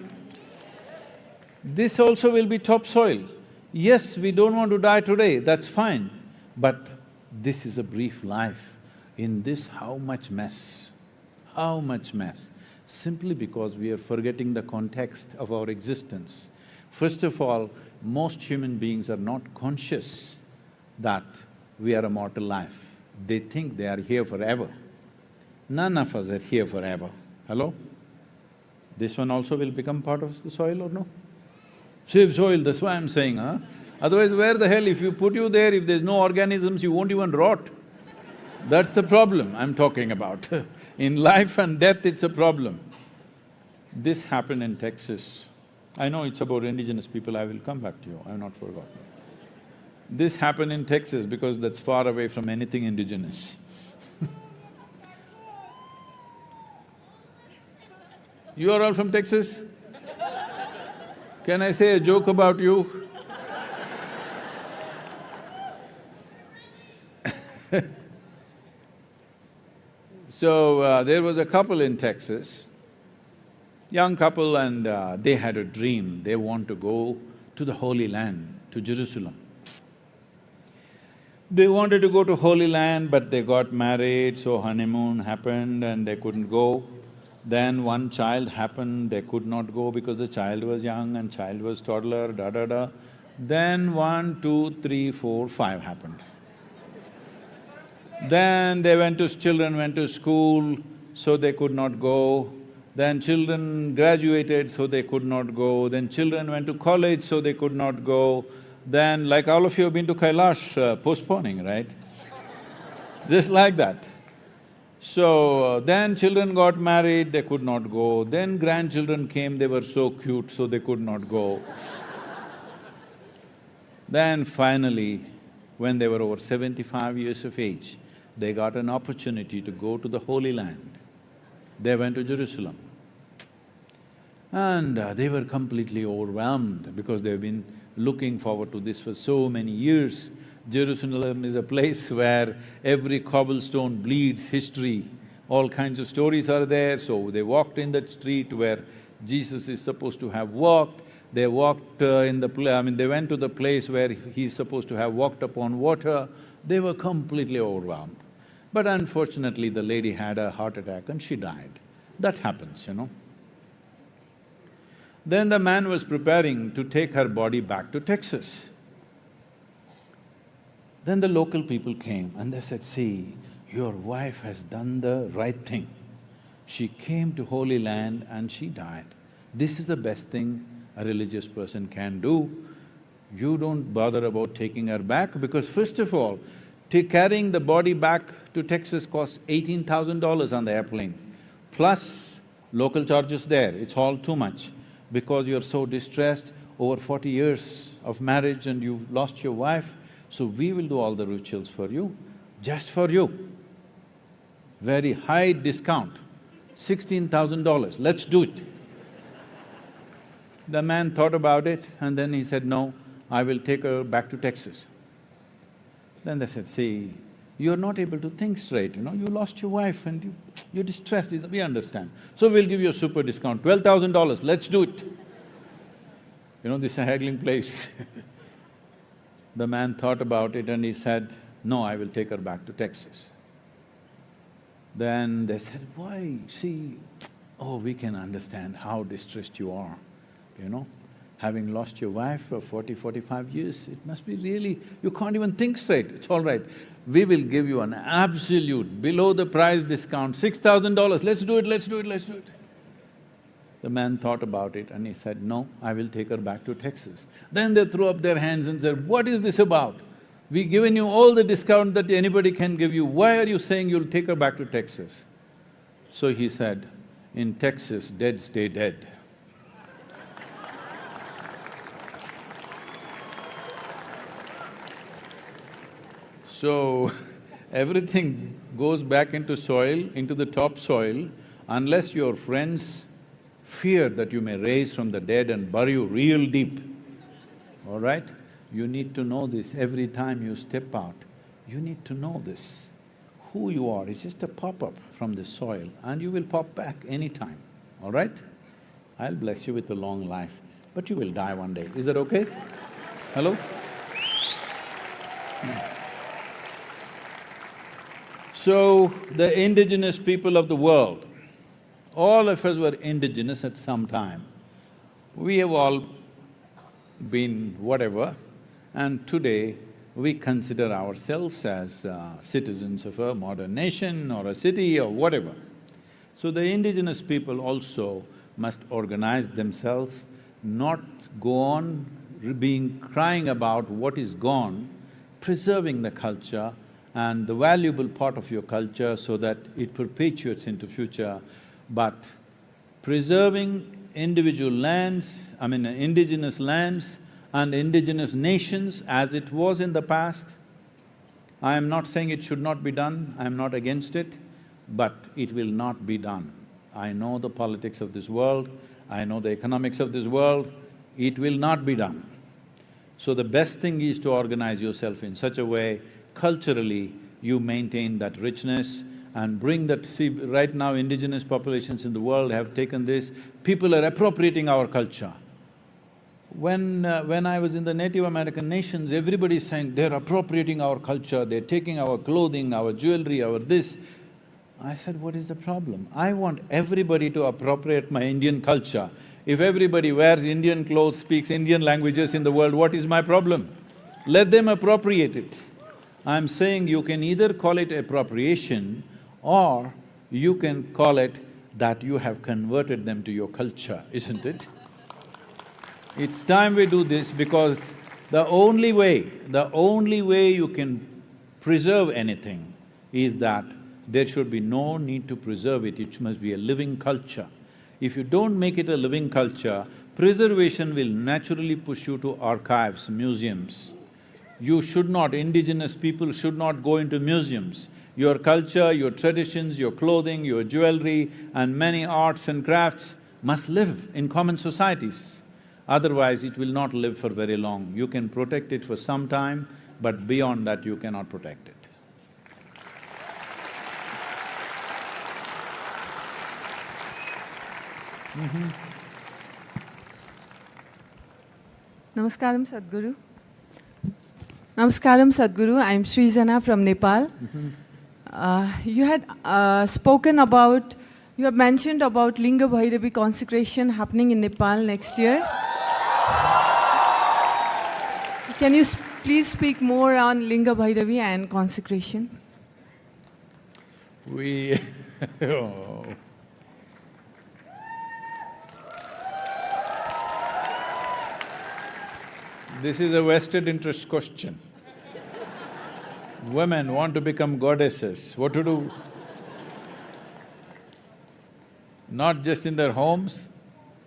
This also will be topsoil. Yes, we don't want to die today, that's fine, but this is a brief life. In this, how much mess? How much mess? Simply because we are forgetting the context of our existence. First of all, most human beings are not conscious that we are a mortal life. They think they are here forever. None of us are here forever. Hello? This one also will become part of the soil or no? Save soil, that's why I'm saying, huh? Otherwise, where the hell, if you put you there, if there's no organisms, you won't even rot. That's the problem I'm talking about. In life and death, it's a problem. This happened in Texas. I know it's about indigenous people, I will come back to you, I've not forgotten. This happened in Texas because that's far away from anything indigenous. You are all from Texas? Can I say a joke about you? So, there was a couple in Texas, young couple, and they had a dream. They want to go to the Holy Land, to Jerusalem. They wanted to go to Holy Land, but they got married, so honeymoon happened and they couldn't go. Then one child happened, they could not go because the child was young and child was toddler, da-da-da. Then 1, 2, 3, 4, 5 happened. Then children went to school, so they could not go. Then children graduated, so they could not go. Then children went to college, so they could not go. Then, like all of you have been to Kailash, postponing, right? Just like that. So, then children got married, they could not go. Then grandchildren came, they were so cute, so they could not go. Then finally, when they were over 75 years of age, they got an opportunity to go to the Holy Land. They went to Jerusalem. And they were completely overwhelmed because they've been looking forward to this for so many years. Jerusalem is a place where every cobblestone bleeds history, all kinds of stories are there. So they walked in that street where Jesus is supposed to have walked. They walked they went to the place where he's supposed to have walked upon water. They were completely overwhelmed. But unfortunately, the lady had a heart attack and she died. That happens, you know. Then the man was preparing to take her body back to Texas. Then the local people came and they said, see, your wife has done the right thing. She came to Holy Land and she died. This is the best thing a religious person can do. You don't bother about taking her back because first of all, carrying the body back to Texas costs $18,000 on the airplane, plus local charges there, it's all too much. Because you're so distressed, over 40 years of marriage and you've lost your wife, so we will do all the rituals for you, just for you. Very high discount, $16,000, let's do it. The man thought about it and then he said, no, I will take her back to Texas. Then they said, see, you're not able to think straight, you know, you lost your wife and you're distressed, we understand. So we'll give you a super discount, $12,000, let's do it. You know, this is a haggling place. The man thought about it and he said, no, I will take her back to Texas. Then they said, why? See, oh, we can understand how distressed you are, you know. Having lost your wife for 45 years, it must be really… you can't even think straight. It's all right. We will give you an absolute below the price discount, $6,000, let's do it, let's do it, let's do it. The man thought about it and he said, no, I will take her back to Texas. Then they threw up their hands and said, what is this about? We've given you all the discount that anybody can give you, why are you saying you'll take her back to Texas? So he said, in Texas, dead stay dead. So, everything goes back into soil, into the topsoil, unless your friends fear that you may raise from the dead and bury you real deep, all right? You need to know this every time you step out. You need to know this. Who you are is just a pop-up from the soil and you will pop back anytime, all right? I'll bless you with a long life, but you will die one day. Is that okay? Hello? So, the indigenous people of the world, all of us were indigenous at some time. We have all been whatever, and today we consider ourselves as citizens of a modern nation or a city or whatever. So the indigenous people also must organize themselves, not go on crying about what is gone, preserving the culture and the valuable part of your culture so that it perpetuates into future, but preserving individual lands, indigenous lands and indigenous nations as it was in the past. I am not saying it should not be done, I am not against it, but it will not be done. I know the politics of this world, I know the economics of this world, it will not be done. So the best thing is to organize yourself in such a way, culturally, you maintain that richness and bring that… See, right now indigenous populations in the world have taken this, people are appropriating our culture. When I was in the Native American nations, everybody is saying, they're appropriating our culture, they're taking our clothing, our jewelry, our this. I said, what is the problem? I want everybody to appropriate my Indian culture. If everybody wears Indian clothes, speaks Indian languages in the world, what is my problem? Let them appropriate it. I'm saying you can either call it appropriation or you can call it that you have converted them to your culture, isn't it? It's time we do this because the only way you can preserve anything is that there should be no need to preserve it, it must be a living culture. If you don't make it a living culture, preservation will naturally push you to archives, museums. You should not… indigenous people should not go into museums. Your culture, your traditions, your clothing, your jewelry and many arts and crafts must live in common societies. Otherwise, it will not live for very long. You can protect it for some time, but beyond that you cannot protect it. Namaskaram, Sadhguru. Namaskaram, Sadhguru. I am Srijana from Nepal. You had spoken about… you have mentioned about Linga Bhairavi consecration happening in Nepal next year. Can you please speak more on Linga Bhairavi and consecration? We… oh. This is a vested interest question. Women want to become goddesses, what to do? Not just in their homes,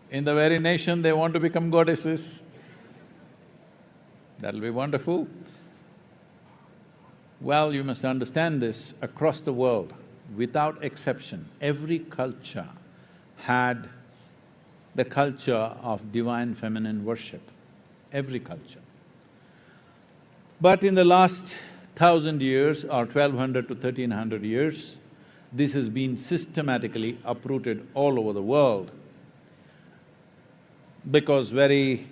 in the very nation they want to become goddesses. That'll be wonderful. Well, you must understand this, across the world, without exception, every culture had the culture of divine feminine worship, every culture. But in the last 1,000 years or 1,200 to 1,300 years, this has been systematically uprooted all over the world because very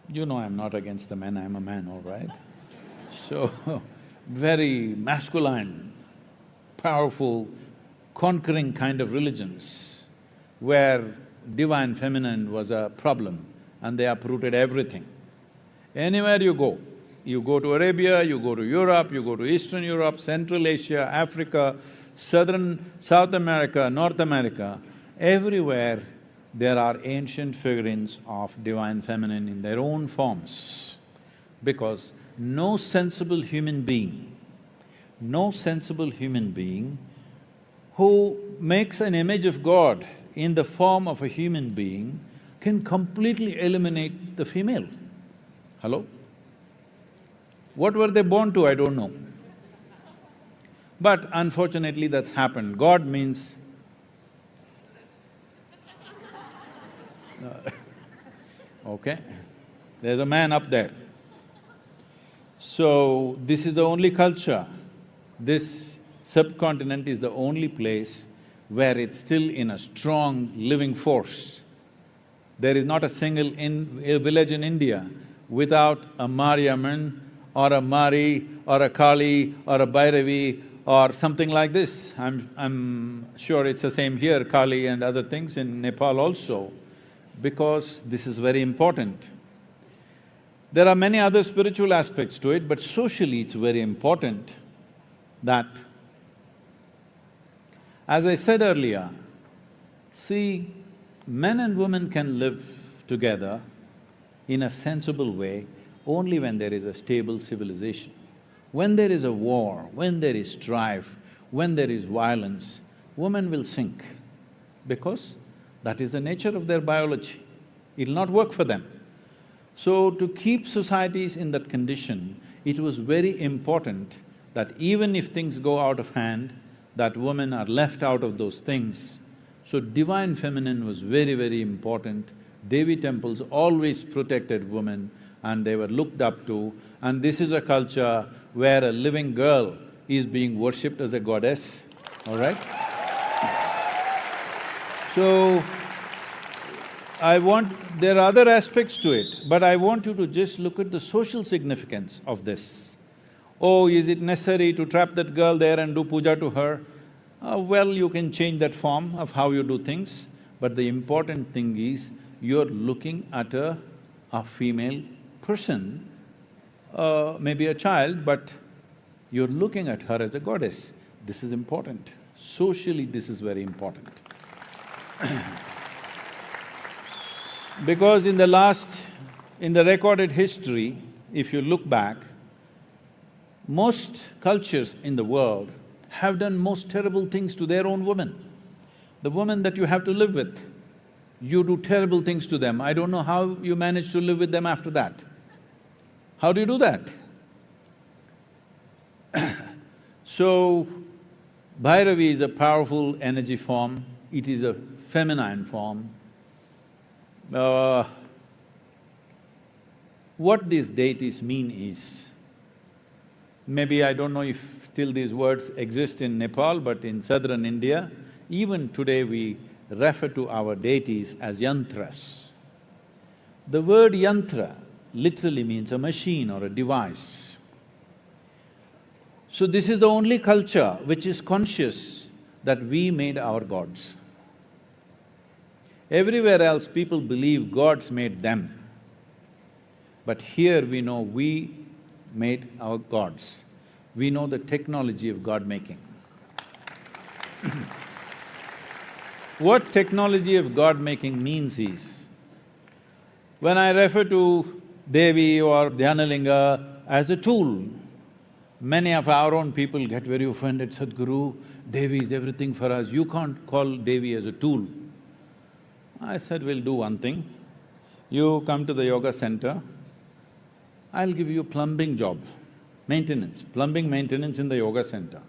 you know I'm not against the men, I'm a man, all right? So, very masculine, powerful, conquering kind of religions where divine feminine was a problem and they uprooted everything. Anywhere you go to Arabia, you go to Europe, you go to Eastern Europe, Central Asia, Africa, South America, North America, everywhere there are ancient figurines of divine feminine in their own forms. Because no sensible human being who makes an image of God in the form of a human being can completely eliminate the female. Hello? What were they born to, I don't know. But unfortunately that's happened. God means okay, there's a man up there. So, this is the only culture, this subcontinent is the only place where it's still in a strong living force. There is not a single village in India without a Mariamman or a Mari or a Kali or a Bhairavi or something like this. I'm sure it's the same here, Kali and other things in Nepal also, because this is very important. There are many other spiritual aspects to it, but socially it's very important that, as I said earlier, see, men and women can live together in a sensible way only when there is a stable civilization. When there is a war, when there is strife, when there is violence, women will sink because that is the nature of their biology. It'll not work for them. So, to keep societies in that condition, it was very important that even if things go out of hand, that women are left out of those things. So, divine feminine was very, very important. Devi temples always protected women and they were looked up to, and this is a culture where a living girl is being worshipped as a goddess, all right? So, there are other aspects to it, but I want you to just look at the social significance of this. Oh, is it necessary to trap that girl there and do puja to her? Well, you can change that form of how you do things, but the important thing is you're looking at a female person, maybe a child, but you're looking at her as a goddess. This is important. Socially, this is very important. Because in the recorded history, if you look back, most cultures in the world have done most terrible things to their own women. The women that you have to live with, you do terrible things to them. I don't know how you manage to live with them after that. How do you do that? So, Bhairavi is a powerful energy form, it is a feminine form. What these deities mean is, maybe I don't know if still these words exist in Nepal, but in southern India, even today we refer to our deities as yantras. The word yantra literally means a machine or a device. So this is the only culture which is conscious that we made our gods. Everywhere else, people believe gods made them. But here we know we made our gods. We know the technology of God-making. What technology of God-making means is, when I refer to Devi or Dhyanalinga as a tool, many of our own people get very offended, Sadhguru, Devi is everything for us, you can't call Devi as a tool. I said, we'll do one thing. You come to the yoga center, I'll give you a plumbing job, maintenance, plumbing maintenance in the yoga center,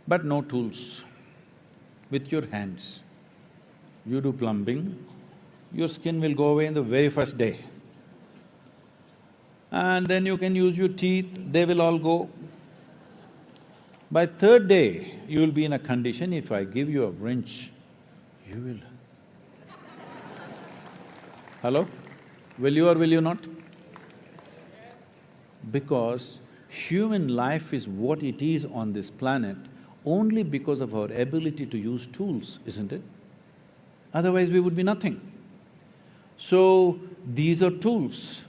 but no tools. With your hands, you do plumbing, your skin will go away in the very first day. And then you can use your teeth, they will all go. By third day, you will be in a condition, if I give you a wrench, you will… Hello? Will you or will you not? Because human life is what it is on this planet only because of our ability to use tools, isn't it? Otherwise we would be nothing. So, these are tools.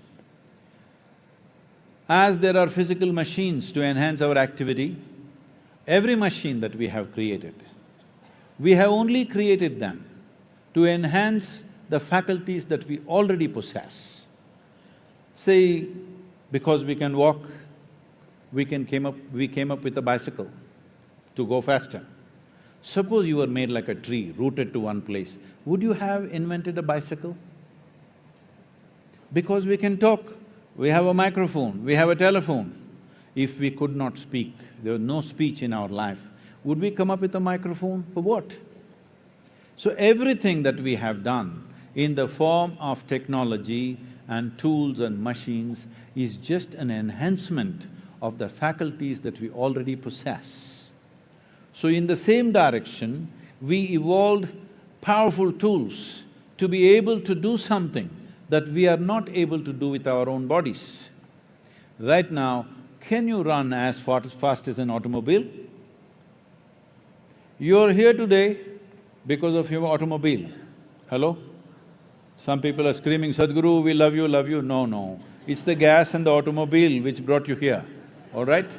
As there are physical machines to enhance our activity, every machine that we have created, we have only created them to enhance the faculties that we already possess. Say, because we can walk, we came up with a bicycle to go faster. Suppose you were made like a tree, rooted to one place, would you have invented a bicycle? Because we can talk, we have a microphone, we have a telephone. If we could not speak, there was no speech in our life, would we come up with a microphone? For what? So everything that we have done in the form of technology and tools and machines is just an enhancement of the faculties that we already possess. So in the same direction, we evolved powerful tools to be able to do something that we are not able to do with our own bodies. Right now, can you run as fast as an automobile? You're here today because of your automobile. Hello? Some people are screaming, Sadhguru, we love you, love you. No, no. It's the gas and the automobile which brought you here, all right?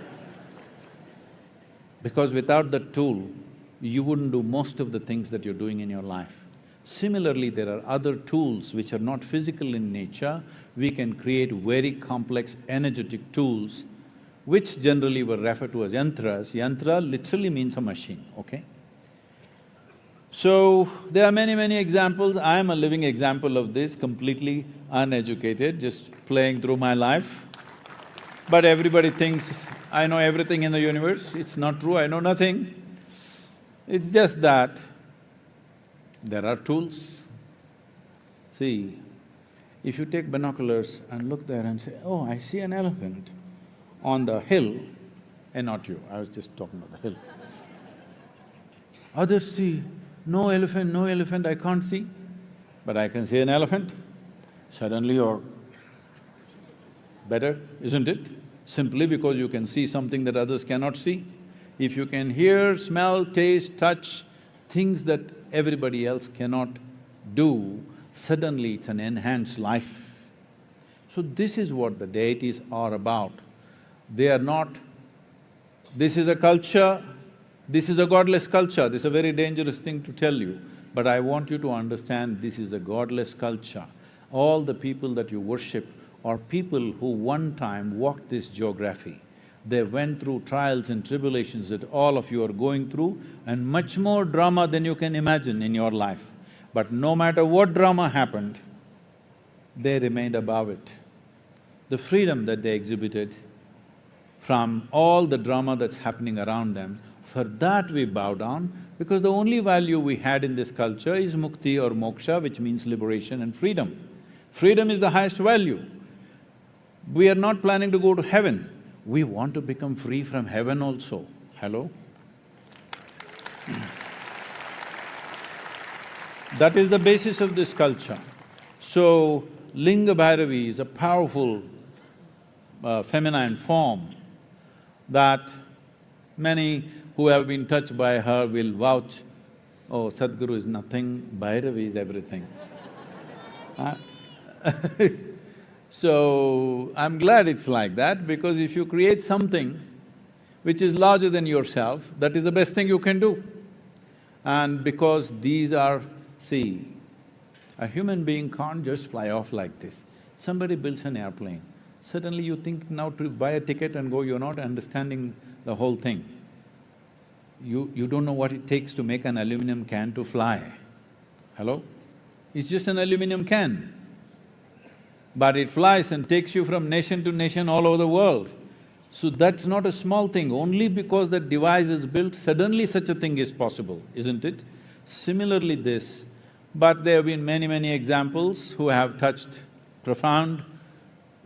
Because without that tool, you wouldn't do most of the things that you're doing in your life. Similarly, there are other tools which are not physical in nature. We can create very complex energetic tools which generally were referred to as yantras. Yantra literally means a machine, okay? So, there are many examples. I am a living example of this, completely uneducated, just playing through my life. But everybody thinks I know everything in the universe. It's not true, I know nothing. It's just that there are tools. See, if you take binoculars and look there and say, oh, I see an elephant on the hill, and not you, I was just talking about the hill. Others see, no elephant, I can't see, but I can see an elephant. Suddenly you're better, isn't it? Simply because you can see something that others cannot see. If you can hear, smell, taste, touch, things that everybody else cannot do, suddenly it's an enhanced life. So this is what the deities are about. They are not… This is a culture, this is a godless culture, this is a very dangerous thing to tell you, but I want you to understand this is a godless culture. All the people that you worship are people who one time walked this geography. They went through trials and tribulations that all of you are going through and much more drama than you can imagine in your life. But no matter what drama happened, they remained above it. The freedom that they exhibited from all the drama that's happening around them, for that we bow down, because the only value we had in this culture is mukti or moksha, which means liberation and freedom. Freedom is the highest value. We are not planning to go to heaven, we want to become free from heaven also. Hello? That is the basis of this culture. So, Linga Bhairavi is a powerful feminine form that many who have been touched by her will vouch oh, Sadhguru is nothing, Bhairavi is everything. So, I'm glad it's like that, because if you create something which is larger than yourself, that is the best thing you can do. And because these are… see, a human being can't just fly off like this. Somebody builds an airplane, suddenly you think now to buy a ticket and go, you're not understanding the whole thing. You don't know what it takes to make an aluminum can to fly. Hello? It's just an aluminum can. But it flies and takes you from nation to nation all over the world. So that's not a small thing. Only because that device is built, suddenly such a thing is possible, isn't it? Similarly this, but there have been many examples who have touched profound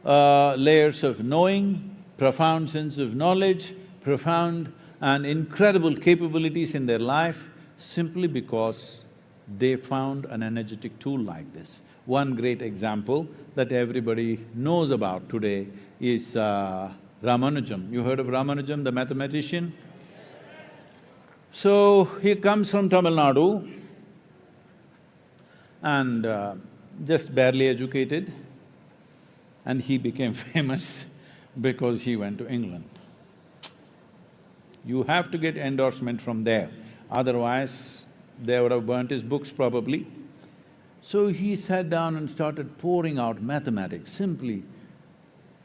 layers of knowing, profound sense of knowledge, profound and incredible capabilities in their life, simply because they found an energetic tool like this. One great example that everybody knows about today is Ramanujam. You heard of Ramanujam, the mathematician? So, he comes from Tamil Nadu and just barely educated, and he became famous because he went to England. You have to get endorsement from there, otherwise they would have burnt his books probably. So he sat down and started pouring out mathematics, simply.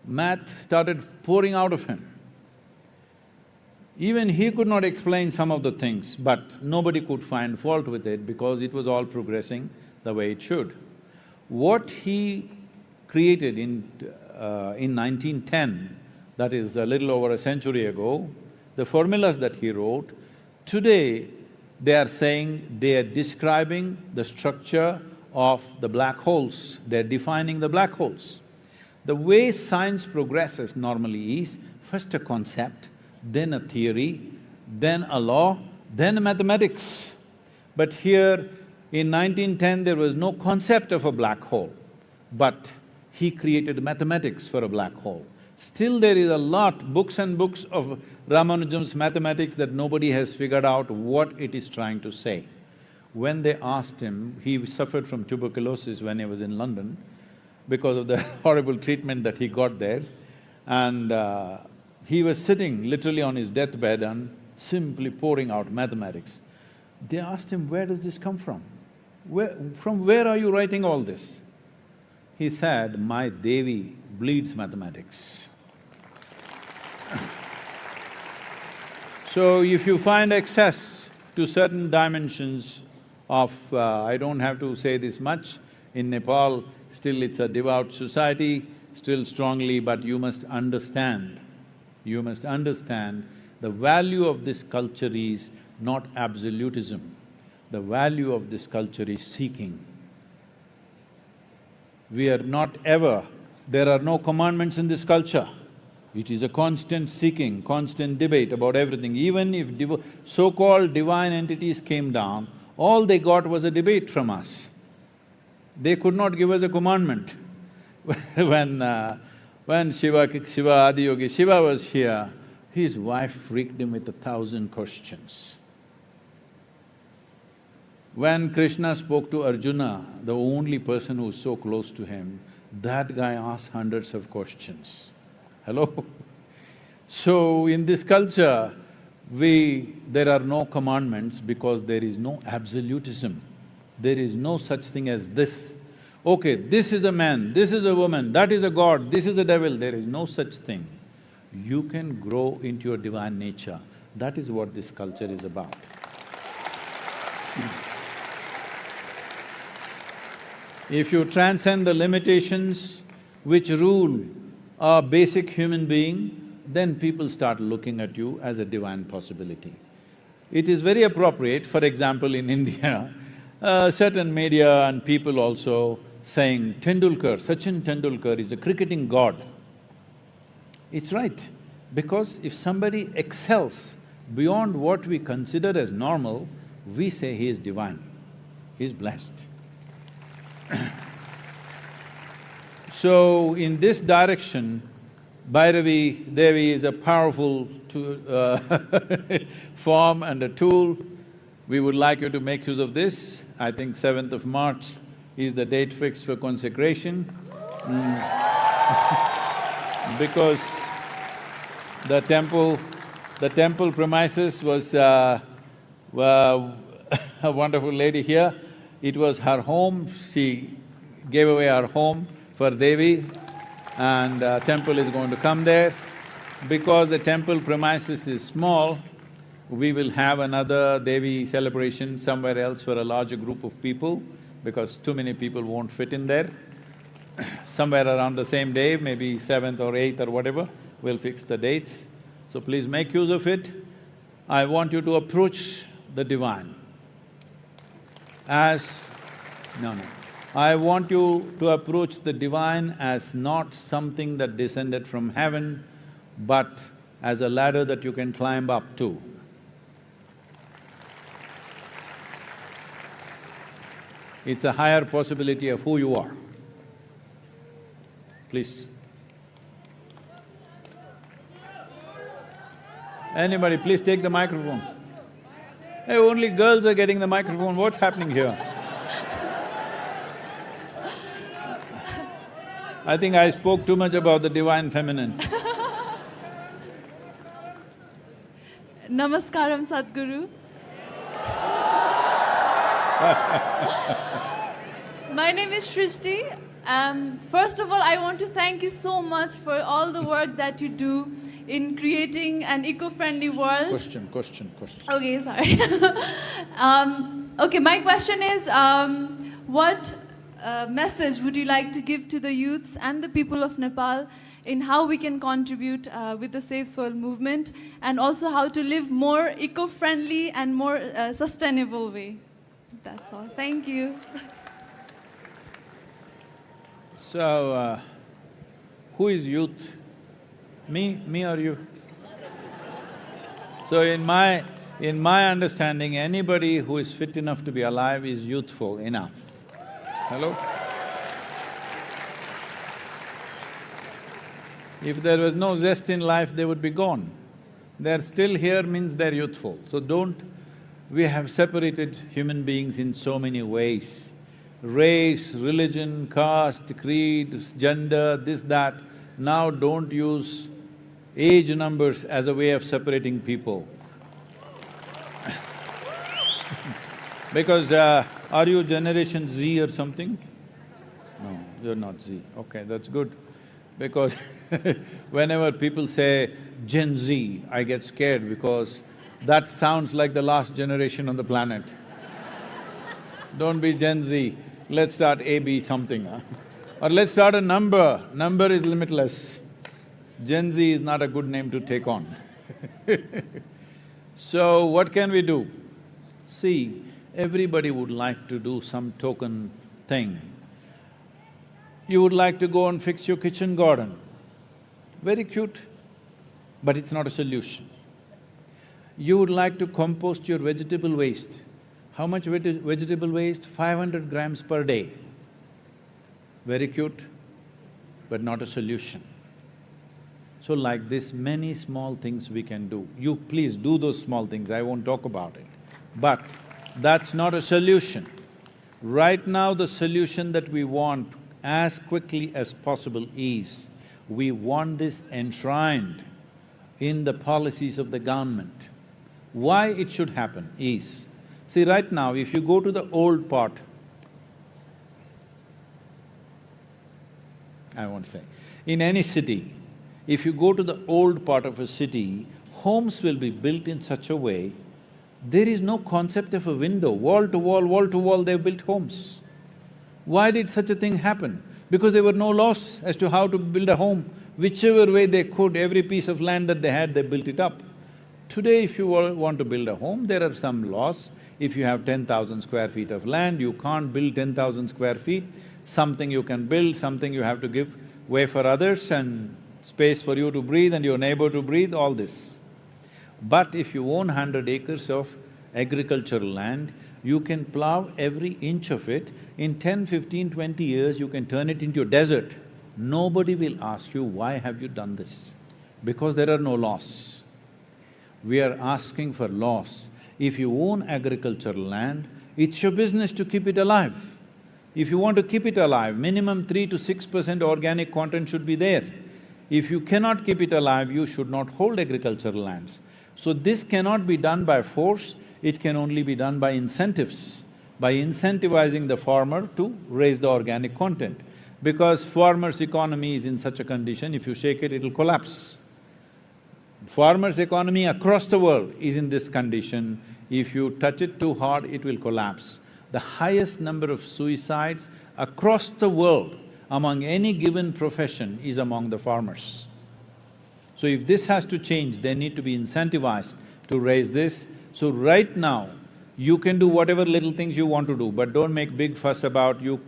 Math started pouring out of him. Even he could not explain some of the things, but nobody could find fault with it because it was all progressing the way it should. What he created in 1910, that is a little over a century ago, the formulas that he wrote, today they are saying they are describing the structure of the black holes, they're defining the black holes. The way science progresses normally is first a concept, then a theory, then a law, then mathematics. But here in 1910 there was no concept of a black hole, but he created mathematics for a black hole. Still there is a lot, books and books of Ramanujam's mathematics that nobody has figured out what it is trying to say. When they asked him, he suffered from tuberculosis when he was in London because of the horrible treatment that he got there, and he was sitting literally on his deathbed and simply pouring out mathematics. They asked him, where does this come from? From where are you writing all this? He said, my Devi bleeds mathematics. So if you find access to certain dimensions of… I don't have to say this much, in Nepal still it's a devout society, still strongly, but you must understand the value of this culture is not absolutism. The value of this culture is seeking. We are not ever… there are no commandments in this culture. It is a constant seeking, constant debate about everything. Even if so-called divine entities came down, all they got was a debate from us. They could not give us a commandment. When Shiva Adiyogi, Shiva was here, his wife freaked him with 1,000 questions. When Krishna spoke to Arjuna, the only person who was so close to him, that guy asked hundreds of questions. Hello? So, in this culture, there are no commandments because there is no absolutism. There is no such thing as this. Okay, this is a man, this is a woman, that is a god, this is a devil, there is no such thing. You can grow into your divine nature. That is what this culture is about. If you transcend the limitations which rule a basic human being, then people start looking at you as a divine possibility. It is very appropriate, for example, in India, certain media and people also saying Sachin Tendulkar is a cricketing god. It's right, because if somebody excels beyond what we consider as normal, we say he is divine, he is blessed. So, in this direction, Bhairavi Devi is a powerful form and a tool. We would like you to make use of this. I think 7th of March is the date fixed for consecration. Because the temple premises was a wonderful lady here. It was her home. She gave away her home for Devi, and temple is going to come there. Because the temple premises is small, we will have another Devi celebration somewhere else for a larger group of people, because too many people won't fit in there. Somewhere around the same day, maybe 7th or 8th or whatever, we'll fix the dates. So please make use of it. I want you to approach the divine as… no. I want you to approach the divine as not something that descended from heaven, but as a ladder that you can climb up to. It's a higher possibility of who you are. Please. Anybody, please take the microphone. Hey, only girls are getting the microphone, what's happening here? I think I spoke too much about the divine feminine. Namaskaram, Sadhguru. My name is Shrishti. First of all, I want to thank you so much for all the work that you do in creating an eco-friendly world. Question. Okay, sorry. Okay, my question is, what message would you like to give to the youths and the people of Nepal in how we can contribute with the Safe Soil movement, and also how to live more eco-friendly and more sustainable way? That's all. Thank you. So, who is youth? Me or you? So in my understanding, anybody who is fit enough to be alive is youthful enough. Hello? If there was no zest in life, they would be gone. They're still here means they're youthful. So we have separated human beings in so many ways. Race, religion, caste, creed, gender, this, that. Now don't use age numbers as a way of separating people. Because are you Generation Z or something? No, you're not Z. Okay, that's good. Because whenever people say Gen Z, I get scared because that sounds like the last generation on the planet. Don't be Gen Z, let's start AB something, huh? Or let's start a number. Number is limitless. Gen Z is not a good name to take on. So what can we do? See, everybody would like to do some token thing. You would like to go and fix your kitchen garden. Very cute, but it's not a solution. You would like to compost your vegetable waste. How much vegetable waste? 500 grams per day. Very cute, but not a solution. So like this, many small things we can do. You please do those small things, I won't talk about it. But that's not a solution. Right now, the solution that we want as quickly as possible is, we want this enshrined in the policies of the government. Why it should happen is, see right now, if you go to the old part, I won't say, in any city, if you go to the old part of a city, homes will be built in such a way, there is no concept of a window, wall to wall, they've built homes. Why did such a thing happen? Because there were no laws as to how to build a home. Whichever way they could, every piece of land that they had, they built it up. Today, if you want to build a home, there are some laws. If you have 10,000 square feet of land, you can't build 10,000 square feet. Something you can build, something you have to give way for others and space for you to breathe and your neighbor to breathe, all this. But if you own 100 acres of agricultural land, you can plow every inch of it. In 10, 15, 20 years, you can turn it into a desert. Nobody will ask you, why have you done this? Because there are no laws. We are asking for laws. If you own agricultural land, it's your business to keep it alive. If you want to keep it alive, minimum 3 to 6% organic content should be there. If you cannot keep it alive, you should not hold agricultural lands. So this cannot be done by force, it can only be done by incentives, by incentivizing the farmer to raise the organic content. Because farmer's economy is in such a condition, if you shake it, it'll collapse. Farmer's economy across the world is in this condition. If you touch it too hard, it will collapse. The highest number of suicides across the world among any given profession is among the farmers. So if this has to change, they need to be incentivized to raise this. So right now, you can do whatever little things you want to do, but don't make big fuss about you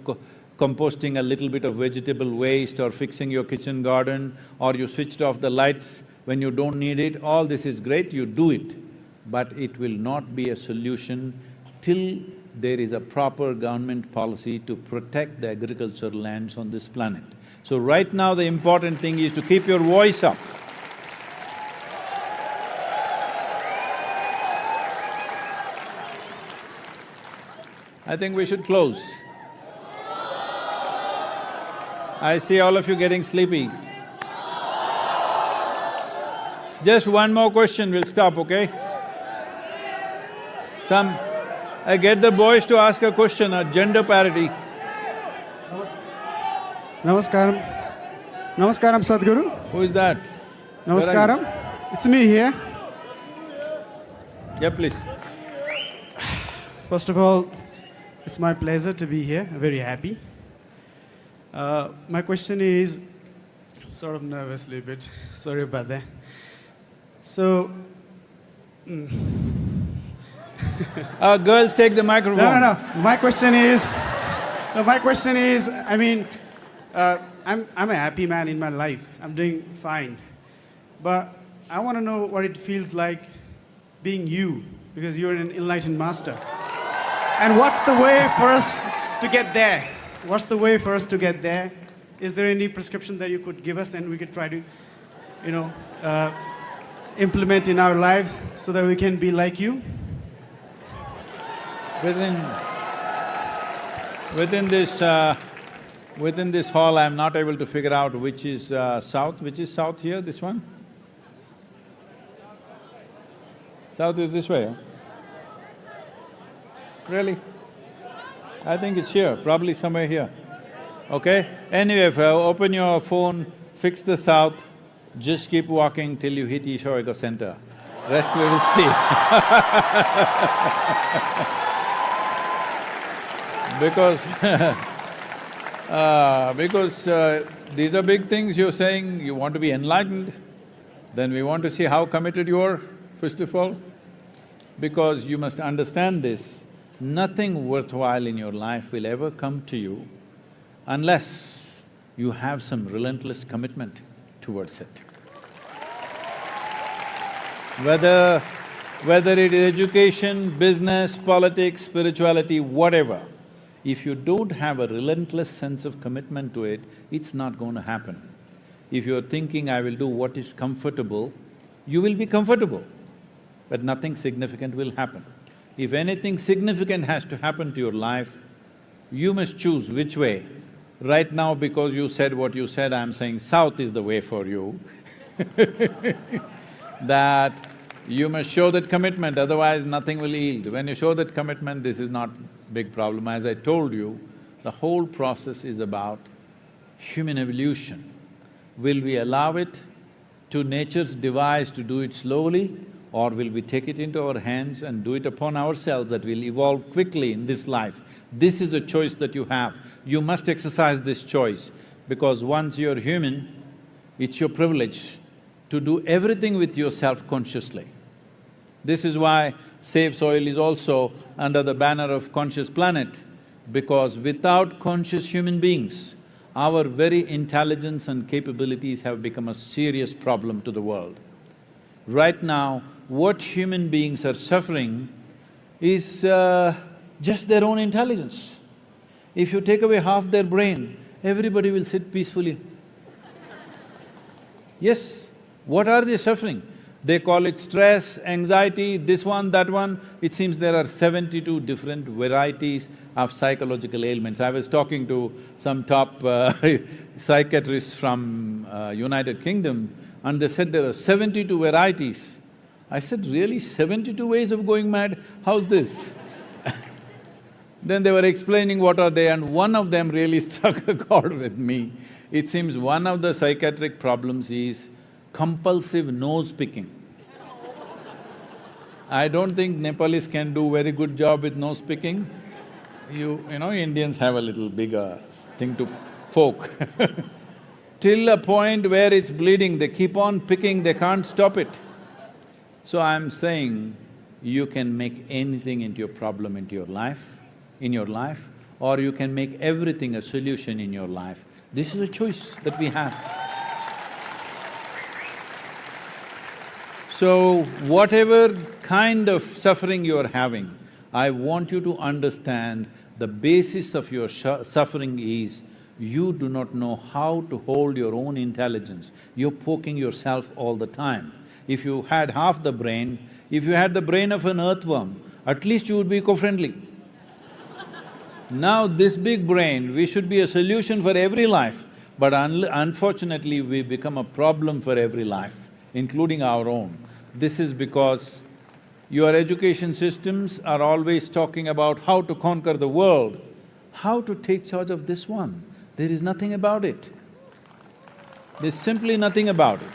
composting a little bit of vegetable waste or fixing your kitchen garden, or you switched off the lights when you don't need it. All this is great, you do it, but it will not be a solution till there is a proper government policy to protect the agricultural lands on this planet. So right now the important thing is to keep your voice up. I think we should close. I see all of you getting sleepy. Just one more question, we'll stop, okay? I get the boys to ask a question, gender parity. Namaskaram. Namaskaram, Sadhguru. Who is that? Namaskaram. It's me here. Yeah, please. First of all, it's my pleasure to be here, very happy. My question is, sort of nervously a bit, sorry about that. So, girls, take the microphone. No. My question is, I mean, I'm a happy man in my life. I'm doing fine. But I want to know what it feels like being you, because you're an enlightened master. And what's the way for us to get there? What's the way for us to get there? Is there any prescription that you could give us and we could try to, implement in our lives so that we can be like you? Within this hall, I'm not able to figure out which is south. Which is south here, this one? South is this way, huh? Really? I think it's here, probably somewhere here. Okay? Anyway, if open your phone, fix the south, just keep walking till you hit Ishoika Center. Rest we will see. Because these are big things you're saying, you want to be enlightened, then we want to see how committed you are, first of all. Because you must understand this, nothing worthwhile in your life will ever come to you unless you have some relentless commitment towards it. Whether it is education, business, politics, spirituality, whatever, if you don't have a relentless sense of commitment to it, it's not going to happen. If you're thinking, I will do what is comfortable, you will be comfortable, but nothing significant will happen. If anything significant has to happen to your life, you must choose which way. Right now, because you said what you said, I'm saying south is the way for you that you must show that commitment, otherwise nothing will yield. When you show that commitment, this is not big problem. As I told you, the whole process is about human evolution. Will we allow it to nature's device to do it slowly, or will we take it into our hands and do it upon ourselves that will evolve quickly in this life? This is a choice that you have. You must exercise this choice, because once you're human, it's your privilege to do everything with yourself consciously. This is why Save Soil is also under the banner of Conscious Planet, because without conscious human beings, our very intelligence and capabilities have become a serious problem to the world. Right now, what human beings are suffering is just their own intelligence. If you take away half their brain, everybody will sit peacefully. Yes, what are they suffering? They call it stress, anxiety, this one, that one. It seems there are 72 different varieties of psychological ailments. I was talking to some top psychiatrists from United Kingdom, and they said there are 72 varieties. I said, really, 72 ways of going mad? How's this? Then they were explaining what are they, and one of them really struck a chord with me. It seems one of the psychiatric problems is compulsive nose-picking. I don't think Nepalese can do very good job with nose-picking. You know, Indians have a little bigger thing to poke till a point where it's bleeding, they keep on picking, they can't stop it. So I'm saying, you can make anything into your problem in your life, or you can make everything a solution in your life. This is a choice that we have. So, whatever kind of suffering you're having, I want you to understand the basis of your suffering is you do not know how to hold your own intelligence. You're poking yourself all the time. If you had half the brain, if you had the brain of an earthworm, at least you would be eco-friendly. Now this big brain, we should be a solution for every life, but unfortunately we become a problem for every life, including our own. This is because your education systems are always talking about how to conquer the world. How to take charge of this one? There is nothing about it. There's simply nothing about it.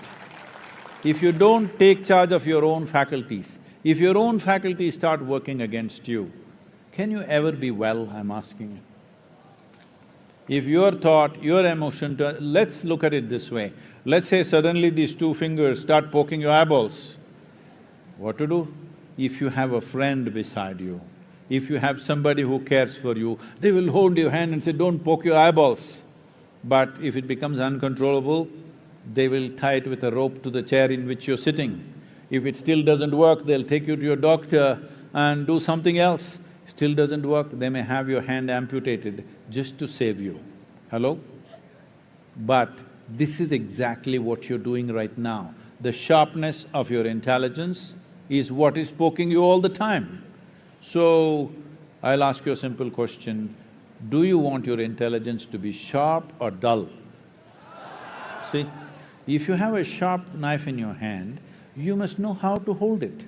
If you don't take charge of your own faculties, if your own faculties start working against you, can you ever be well, I'm asking you? If your thought, your emotion… let's look at it this way. Let's say suddenly these two fingers start poking your eyeballs. What to do? If you have a friend beside you, if you have somebody who cares for you, they will hold your hand and say, don't poke your eyeballs. But if it becomes uncontrollable, they will tie it with a rope to the chair in which you're sitting. If it still doesn't work, they'll take you to your doctor and do something else. Still doesn't work, they may have your hand amputated just to save you. Hello? But this is exactly what you're doing right now. The sharpness of your intelligence is what is poking you all the time. So, I'll ask you a simple question. Do you want your intelligence to be sharp or dull? See, if you have a sharp knife in your hand, you must know how to hold it.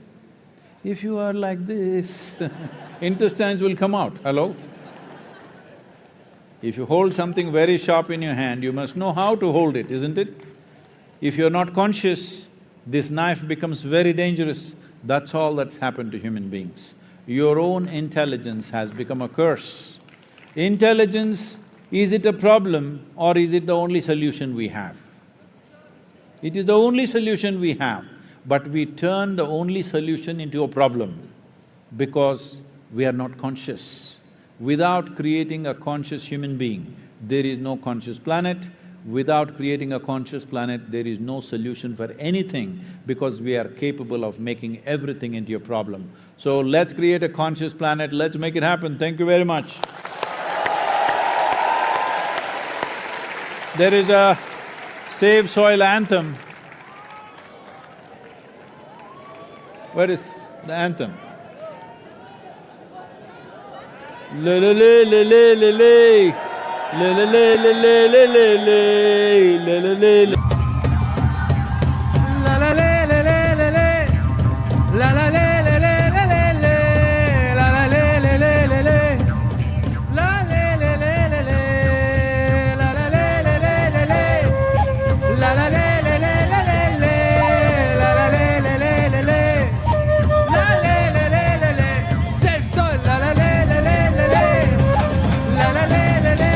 If you are like this, intestines will come out, hello? If you hold something very sharp in your hand, you must know how to hold it, isn't it? If you're not conscious, this knife becomes very dangerous. That's all that's happened to human beings. Your own intelligence has become a curse. Intelligence, is it a problem or is it the only solution we have? It is the only solution we have, but we turn the only solution into a problem because we are not conscious. Without creating a conscious human being, there is no conscious planet. Without creating a conscious planet, there is no solution for anything because we are capable of making everything into a problem. So let's create a conscious planet, let's make it happen. Thank you very much. There is a Save Soil anthem. Where is the anthem? Le le le le le le le. Le le le le le le le le le le le le. La la le le le le le. La la le le le le le le. La la le le le le le. La le le le le le. La la le le le le le. La la le le le le le. La la le le le le le. La le le le le le. Save soil. La la le le le le le. La la le le le.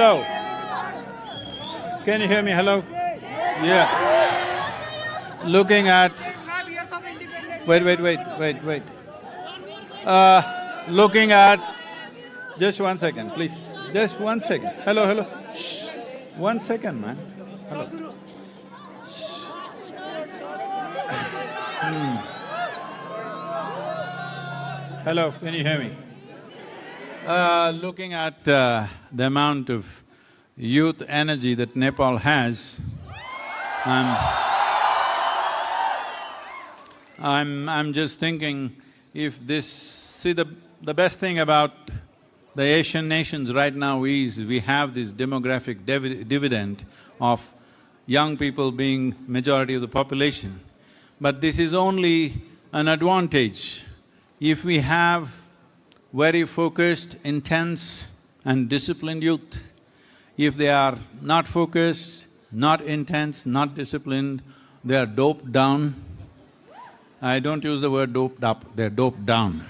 Hello? Can you hear me? Hello? Yeah. Looking at… Wait. Looking at… Just 1 second, please. Just 1 second. Hello. Shh. 1 second, man. Hello. Shh. Hello, can you hear me? Looking at the amount of youth energy that Nepal has, I'm just thinking if this… See, the best thing about the Asian nations right now is we have this demographic dividend of young people being majority of the population. But this is only an advantage if we have very focused, intense and disciplined youth. If they are not focused, not intense, not disciplined, they are doped down. I don't use the word doped up, they're doped down.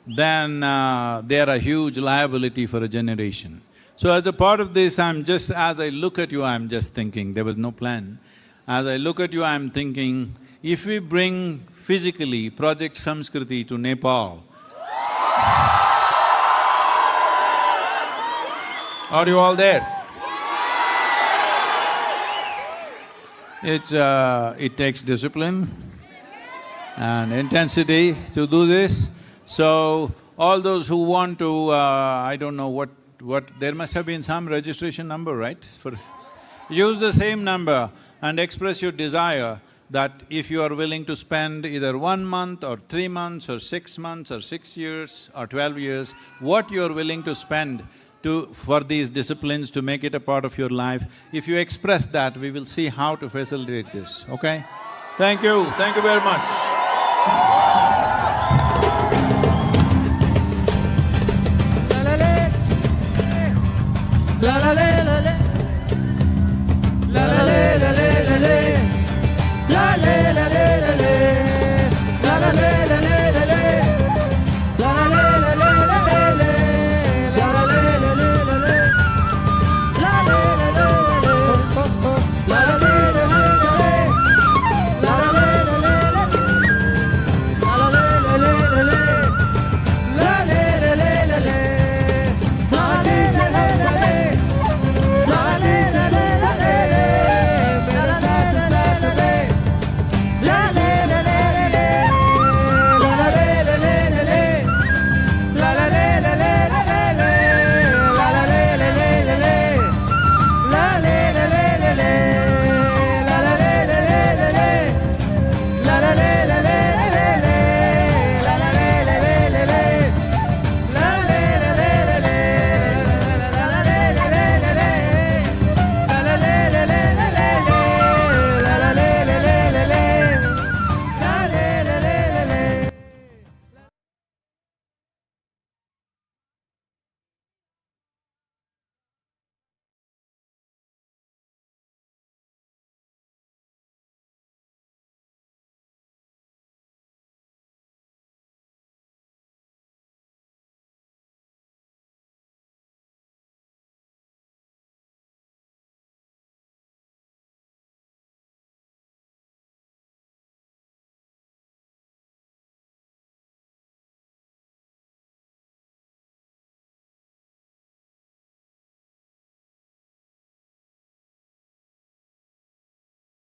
Then they are a huge liability for a generation. So as a part of this, as I look at you, I'm just thinking, there was no plan. As I look at you, I'm thinking, if we bring physically Project Samskriti to Nepal, are you all there? It takes discipline and intensity to do this. So, all those who want to, I don't know what… there must have been some registration number, right? Use the same number and express your desire that if you are willing to spend either 1 month or 3 months or 6 months or 6 years or 12 years, what you are willing to spend for these disciplines to make it a part of your life. If you express that, we will see how to facilitate this, okay? Thank you very much. La la la la la.